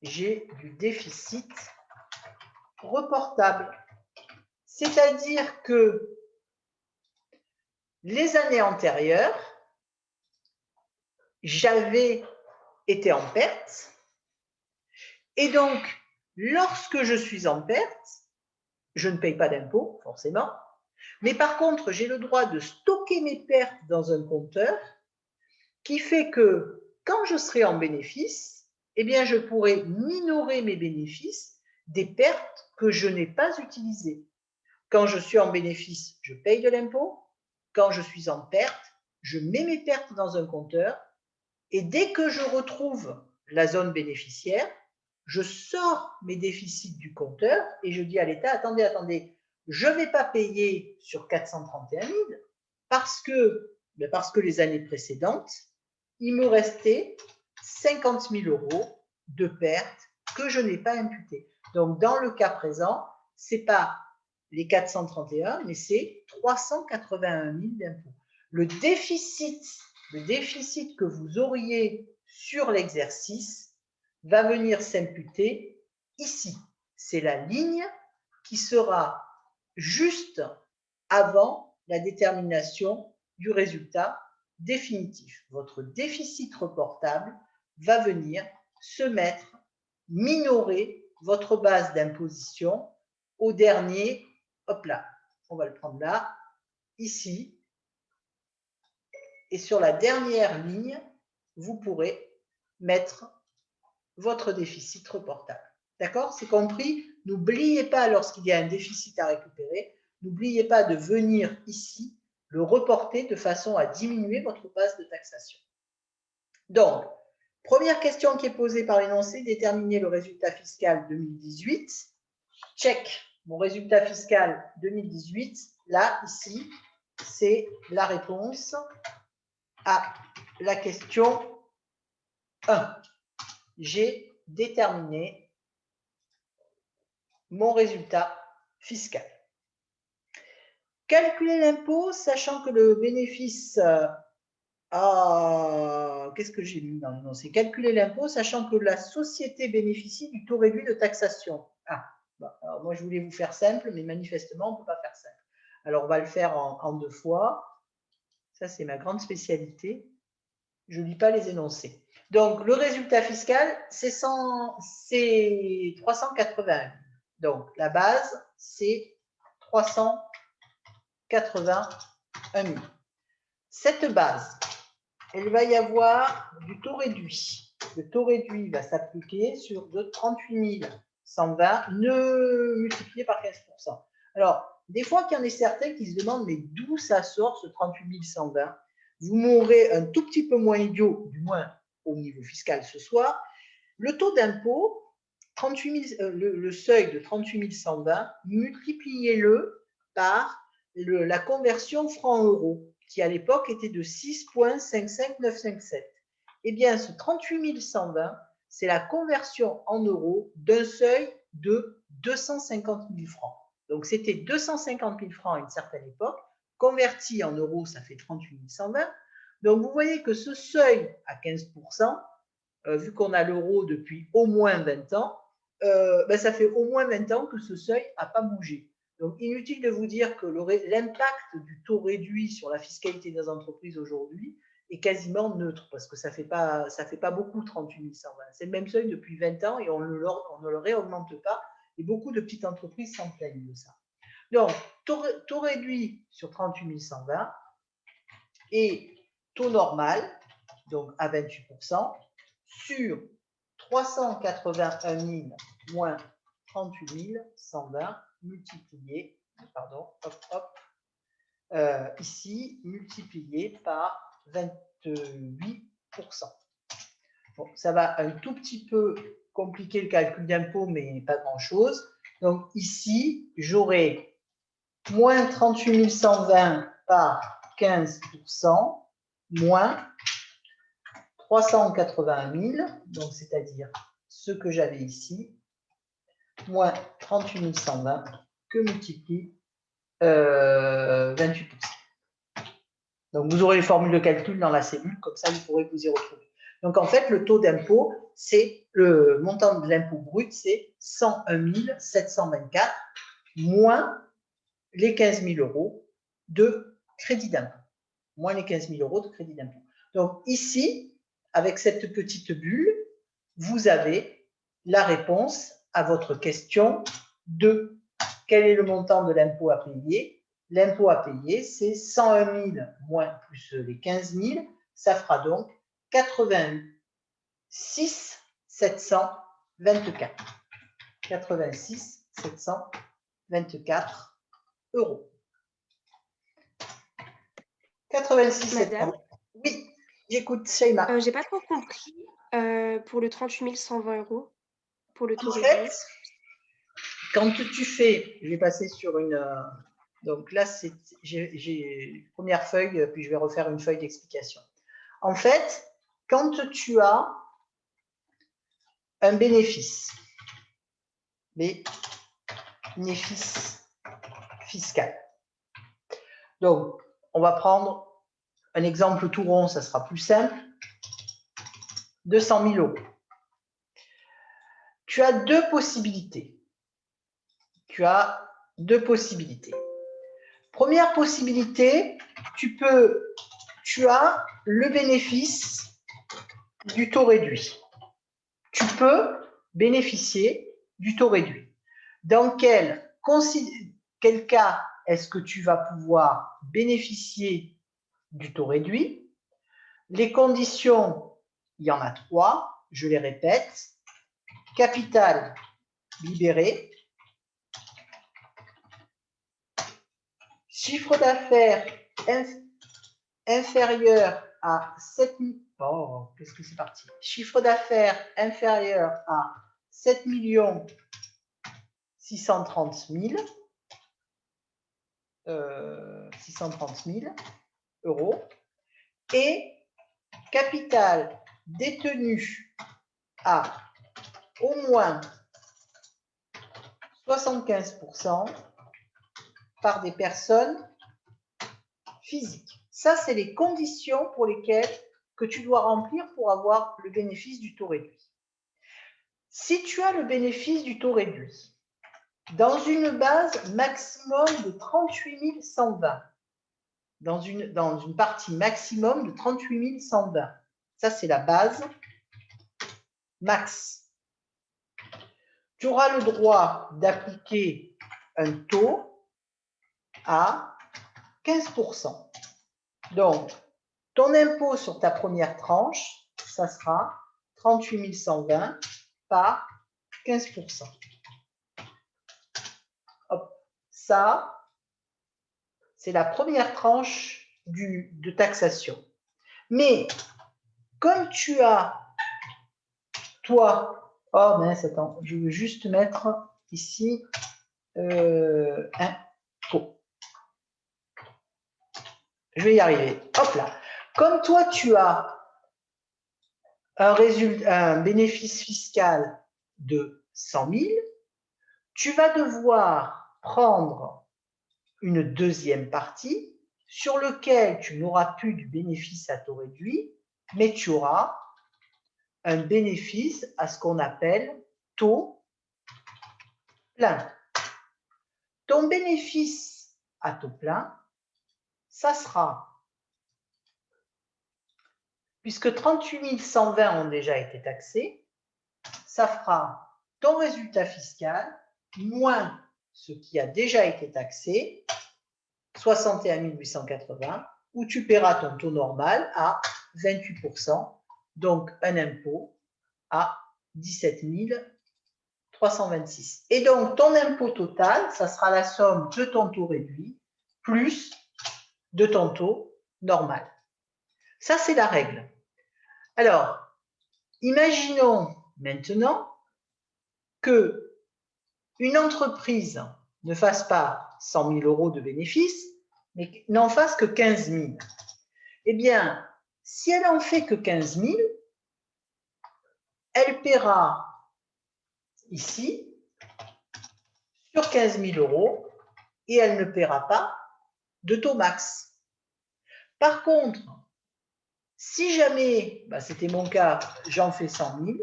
J'ai du déficit reportable. C'est-à-dire que les années antérieures, j'avais été en perte. Et donc, lorsque je suis en perte, je ne paye pas d'impôt, forcément. Mais par contre, j'ai le droit de stocker mes pertes dans un compteur qui fait que quand je serai en bénéfice, eh bien, je pourrai minorer mes bénéfices des pertes que je n'ai pas utilisées. Quand je suis en bénéfice, je paye de l'impôt. Quand je suis en perte, je mets mes pertes dans un compteur et dès que je retrouve la zone bénéficiaire, je sors mes déficits du compteur et je dis à l'État, attendez, je ne vais pas payer sur 431 000 parce que les années précédentes, il me restait 50 000 euros de pertes que je n'ai pas imputées. Donc, dans le cas présent, ce n'est pas les 431, mais c'est 381 000 d'impôts. Le déficit que vous auriez sur l'exercice va venir s'imputer ici. C'est la ligne qui sera juste avant la détermination du résultat définitif. Votre déficit reportable va venir se mettre, minorer votre base d'imposition au dernier, hop là, on va le prendre là, ici, et sur la dernière ligne, vous pourrez mettre votre déficit reportable. D'accord? C'est compris? N'oubliez pas, lorsqu'il y a un déficit à récupérer, n'oubliez pas de venir ici le reporter de façon à diminuer votre base de taxation. Donc, première question qui est posée par l'énoncé, déterminer le résultat fiscal 2018. Check, mon résultat fiscal 2018, là, ici, c'est la réponse à la question 1. J'ai déterminé mon résultat fiscal. Calculer l'impôt, sachant que le bénéfice... qu'est-ce que j'ai mis dans l'énoncé? Calculer l'impôt, sachant que la société bénéficie du taux réduit de taxation. Alors moi, je voulais vous faire simple, mais manifestement, on ne peut pas faire simple. Alors, on va le faire en 2 fois. Ça, c'est ma grande spécialité. Je ne lis pas les énoncés. Donc, le résultat fiscal, c'est 381 000. Donc, la base, c'est 381 000. Cette base, il va y avoir du taux réduit. Le taux réduit va s'appliquer sur de 38 120 multiplié par 15%. Alors, des fois qu'il y en a certains qui se demandent, mais d'où ça sort ce 38 120? Vous m'aurez un tout petit peu moins idiot, du moins au niveau fiscal ce soir. Le taux d'impôt, le seuil de 38 120, multipliez-le par la conversion franc-euro, qui à l'époque était de 6,55957. Eh bien, ce 38 120, c'est la conversion en euros d'un seuil de 250 000 francs. Donc, c'était 250 000 francs à une certaine époque. Converti en euros, ça fait 38 120. Donc, vous voyez que ce seuil à 15%, vu qu'on a l'euro depuis au moins 20 ans, ça fait au moins 20 ans que ce seuil n'a pas bougé. Donc, inutile de vous dire que l'impact du taux réduit sur la fiscalité des entreprises aujourd'hui est quasiment neutre, parce que ça ne fait pas beaucoup 38 120. C'est le même seuil depuis 20 ans et on ne le réaugmente pas. Et beaucoup de petites entreprises s'en plaignent de ça. Donc, taux réduit sur 38 120 et taux normal, donc à 28%, sur 381 000 moins 38 120 multiplié, ici, multiplié par 28%. Bon, ça va un tout petit peu compliquer le calcul d'impôt, mais pas grand-chose. Donc ici, j'aurai moins 38 120 par 15%, moins 381 000, donc c'est-à-dire ce que j'avais ici, moins 38 120, que multiplie 28%. Donc, vous aurez les formules de calcul dans la cellule, comme ça, vous pourrez vous y retrouver. Donc, en fait, le taux d'impôt, c'est le montant de l'impôt brut, c'est 101 724 moins les 15 000 euros de crédit d'impôt. Moins les 15 000 euros de crédit d'impôt. Donc, ici, avec cette petite bulle, vous avez la réponse à votre question 2. Quel est le montant de l'impôt à payer? L'impôt à payer, c'est 101 000 moins plus les 15 000. Ça fera donc 86 724. 86 724 euros. 86 Madame, oui, j'écoute, Sheima. j'ai pas trop compris pour le 38 120 euros, pour le taux En réduit. fait, quand tu fais, je vais passer sur une... donc là, j'ai première feuille, puis je vais refaire une feuille d'explication. En fait, quand tu as un bénéfice, bénéfice fiscal. Donc, on va prendre un exemple tout rond, ça sera plus simple. 200 000 €. Tu as deux possibilités. Première possibilité, tu as le bénéfice du taux réduit. Tu peux bénéficier du taux réduit. Dans quel cas est-ce que tu vas pouvoir bénéficier du taux réduit? Les conditions, il y en a 3, je les répète. Capital libéré, chiffre d'affaires inférieur à 7 000. Oh, qu'est-ce que c'est parti? Chiffre d'affaires inférieur à 7 630 000 € et capital détenu à au moins 75% par des personnes physiques. Ça, c'est les conditions pour lesquelles que tu dois remplir pour avoir le bénéfice du taux réduit. Si tu as le bénéfice du taux réduit dans une base maximum de 38 120, dans une partie maximum de 38 120, ça c'est la base max. Tu auras le droit d'appliquer un taux à 15%. Donc, ton impôt sur ta première tranche, ça sera 38 120 par 15%. Hop, ça, c'est la première tranche de taxation. Mais, comme tu as, toi, oh mince, attends, je veux juste mettre ici un taux. Je vais y arriver. Hop là. Comme toi, tu as un bénéfice fiscal de 100 000, tu vas devoir prendre une deuxième partie sur laquelle tu n'auras plus du bénéfice à taux réduit, mais tu auras un bénéfice à ce qu'on appelle taux plein. Ton bénéfice à taux plein, ça sera, puisque 38 120 ont déjà été taxés, ça fera ton résultat fiscal moins ce qui a déjà été taxé, 61 880, où tu paieras ton taux normal à 28%, donc un impôt à 17 326. Et donc, ton impôt total, ça sera la somme de ton taux réduit plus de ton taux normal. Ça, c'est la règle. Alors, imaginons maintenant que une entreprise ne fasse pas 100 000 € de bénéfices, mais n'en fasse que 15 000. Eh bien, si elle en fait que 15 000, elle paiera ici sur 15 000 € et elle ne paiera pas de taux max. Par contre, si jamais, c'était mon cas, j'en fais 100 000,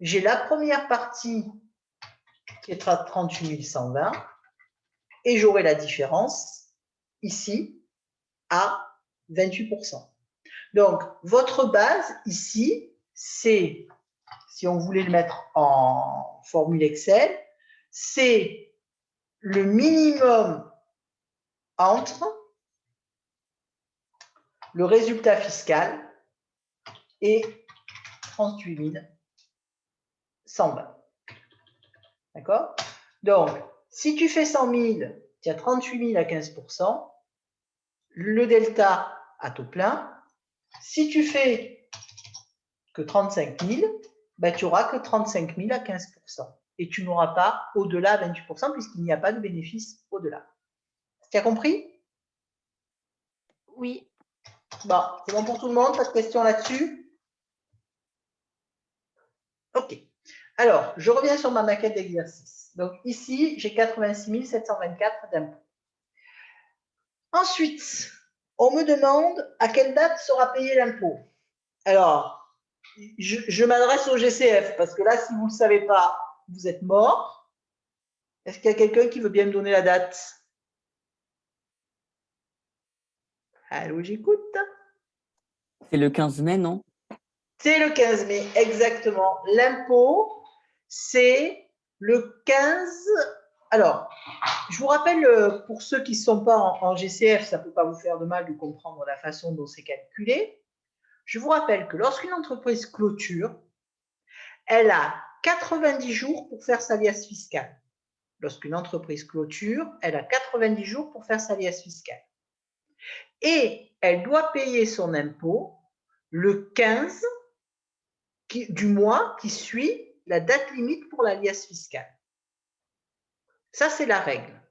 j'ai la première partie qui est à 38 120 et j'aurai la différence ici à 28%. Donc, votre base ici, c'est, si on voulait le mettre en formule Excel, c'est le minimum entre le résultat fiscal et 38 120. D'accord? Donc, si tu fais 100 000, tu as 38 000 à 15%, le delta à taux plein. Si tu fais que 35 000, tu n'auras que 35 000 à 15%. Et tu n'auras pas au-delà de 28% puisqu'il n'y a pas de bénéfice au-delà. Tu as compris? Oui. Bon, c'est bon pour tout le monde? Pas de questions là-dessus? Ok. Alors, je reviens sur ma maquette d'exercice. Donc ici, j'ai 86 724 d'impôts. Ensuite, on me demande à quelle date sera payé l'impôt. Alors, je m'adresse au GCF parce que là, si vous ne le savez pas, vous êtes mort. Est-ce qu'il y a quelqu'un qui veut bien me donner la date? Allô, j'écoute. C'est le 15 mai, non? C'est le 15 mai, exactement. L'impôt, c'est le 15. Alors, je vous rappelle, pour ceux qui ne sont pas en GCF, ça ne peut pas vous faire de mal de comprendre la façon dont c'est calculé. Je vous rappelle que lorsqu'une entreprise clôture, elle a 90 jours pour faire sa liasse fiscale. Lorsqu'une entreprise clôture, elle a 90 jours pour faire sa liasse fiscale. Et elle doit payer son impôt le 15 du mois qui suit la date limite pour la liasse fiscale. Ça, c'est la règle.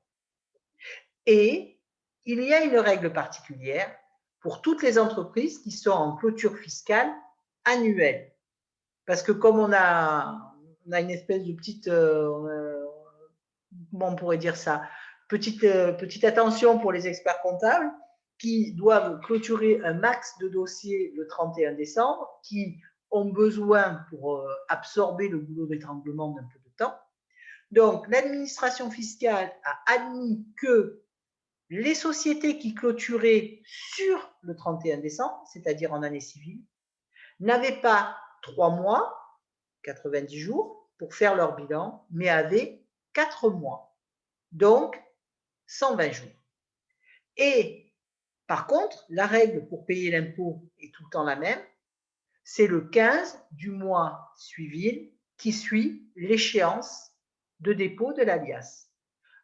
Et il y a une règle particulière pour toutes les entreprises qui sont en clôture fiscale annuelle. Parce que comme on a une espèce de petite, comment on pourrait dire ça, petite attention pour les experts comptables qui doivent clôturer un max de dossiers le 31 décembre, qui ont besoin pour absorber le goulot d'étranglement d'un peu de temps. Donc, l'administration fiscale a admis que les sociétés qui clôturaient sur le 31 décembre, c'est-à-dire en année civile, n'avaient pas 3 mois, 90 jours, pour faire leur bilan, mais avaient 4 mois, donc 120 jours. Et par contre, la règle pour payer l'impôt est tout le temps la même, c'est le 15 du mois suivant qui suit l'échéance de dépôt de la liasse.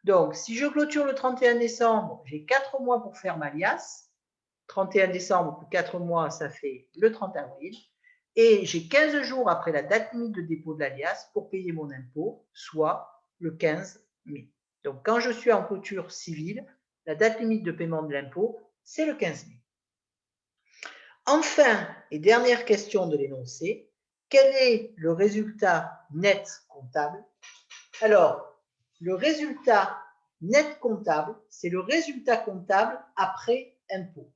Donc, si je clôture le 31 décembre, j'ai 4 mois pour faire ma liasse. 31 décembre plus 4 mois, ça fait le 30 avril. Et j'ai 15 jours après la date limite de dépôt de la liasse pour payer mon impôt, soit le 15 mai. Donc, quand je suis en clôture civile, la date limite de paiement de l'impôt, c'est le 15 mai. Enfin, et dernière question de l'énoncé, quel est le résultat net comptable? Alors, le résultat net comptable, c'est le résultat comptable après impôt.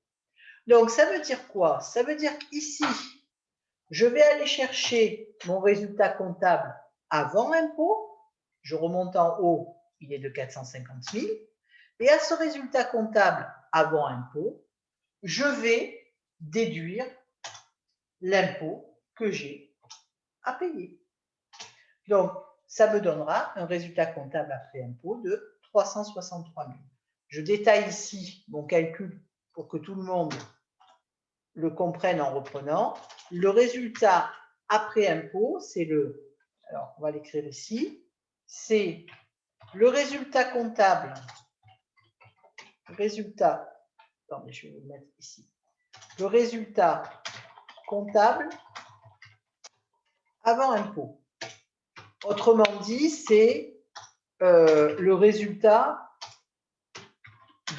Donc, ça veut dire quoi? Ça veut dire qu'ici, je vais aller chercher mon résultat comptable avant impôt. Je remonte en haut, il est de 450 000. Et à ce résultat comptable avant impôt, je vais déduire l'impôt que j'ai à payer. Donc, ça me donnera un résultat comptable après impôt de 363 000. Je détaille ici mon calcul pour que tout le monde le comprenne en reprenant. Le résultat après impôt, c'est le, alors on va l'écrire ici, c'est le résultat comptable, attendez, je vais le mettre ici, le résultat comptable avant impôt. Autrement dit, c'est le résultat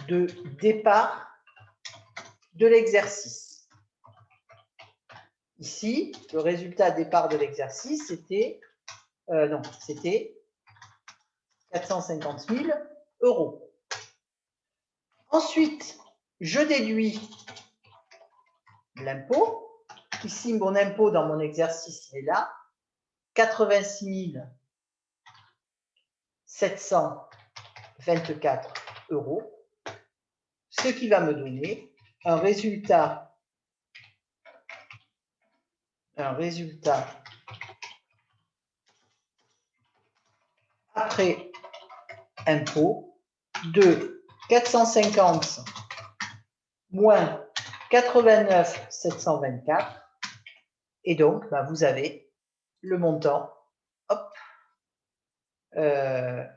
de départ de l'exercice. Ici, le résultat départ de l'exercice, c'était 450 000 €. Ensuite, je déduis l'impôt. Ici, mon impôt dans mon exercice est là, 86 724 €, ce qui va me donner un résultat après impôt de 450 moins 89 724, et donc vous avez le montant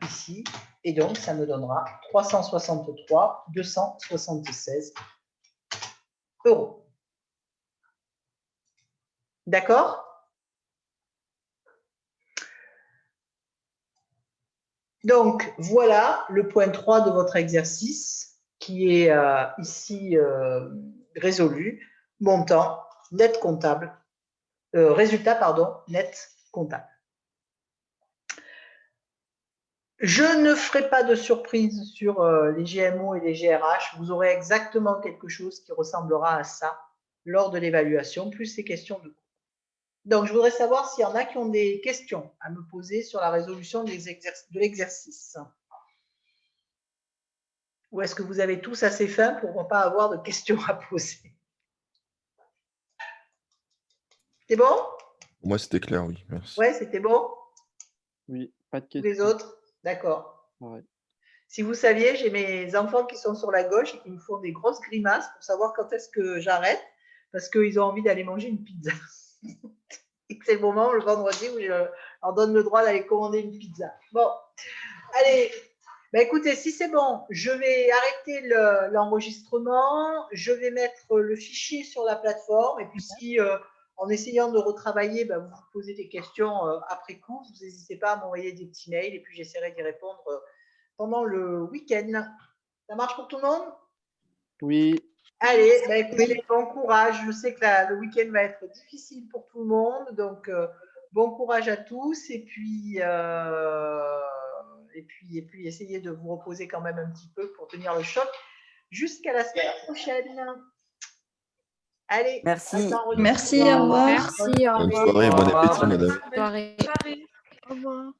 ici, et donc ça me donnera 363 276 €. D'accord? Donc, voilà le point 3 de votre exercice qui est ici résolu. Montant net comptable, résultat, pardon, net comptable. Je ne ferai pas de surprise sur les GMO et les GRH. Vous aurez exactement quelque chose qui ressemblera à ça lors de l'évaluation, plus ces questions de cours. Donc, je voudrais savoir s'il y en a qui ont des questions à me poser sur la résolution de l'exercice. Ou est-ce que vous avez tous assez faim pour ne pas avoir de questions à poser? C'est bon? Moi, c'était clair, oui. Merci. Ouais, c'était bon? Oui, pas de Les questions. autres? D'accord. Ouais. Si vous saviez, j'ai mes enfants qui sont sur la gauche et qui me font des grosses grimaces pour savoir quand est-ce que j'arrête, parce qu'ils ont envie d'aller manger une pizza. Et que c'est le moment, le vendredi, où je leur donne le droit d'aller commander une pizza. Bon, allez. Ben écoutez, si c'est bon, je vais arrêter l'enregistrement. Je vais mettre le fichier sur la plateforme. Et puis, si en essayant de retravailler, ben, vous vous posez des questions après coup, vous n'hésitez pas à m'envoyer des petits mails. Et puis, j'essaierai d'y répondre pendant le week-end. Ça marche pour tout le monde? Oui. Allez, ben écoutez, bon courage. Je sais que le week-end va être difficile pour tout le monde. Donc, bon courage à tous. Et puis, essayez de vous reposer quand même un petit peu pour tenir le choc jusqu'à la semaine prochaine. Allez, Merci. Merci, au revoir. Merci, au Bonne revoir. soirée, bon Au revoir, appétit, bonne madame. Bonne soirée. Au revoir.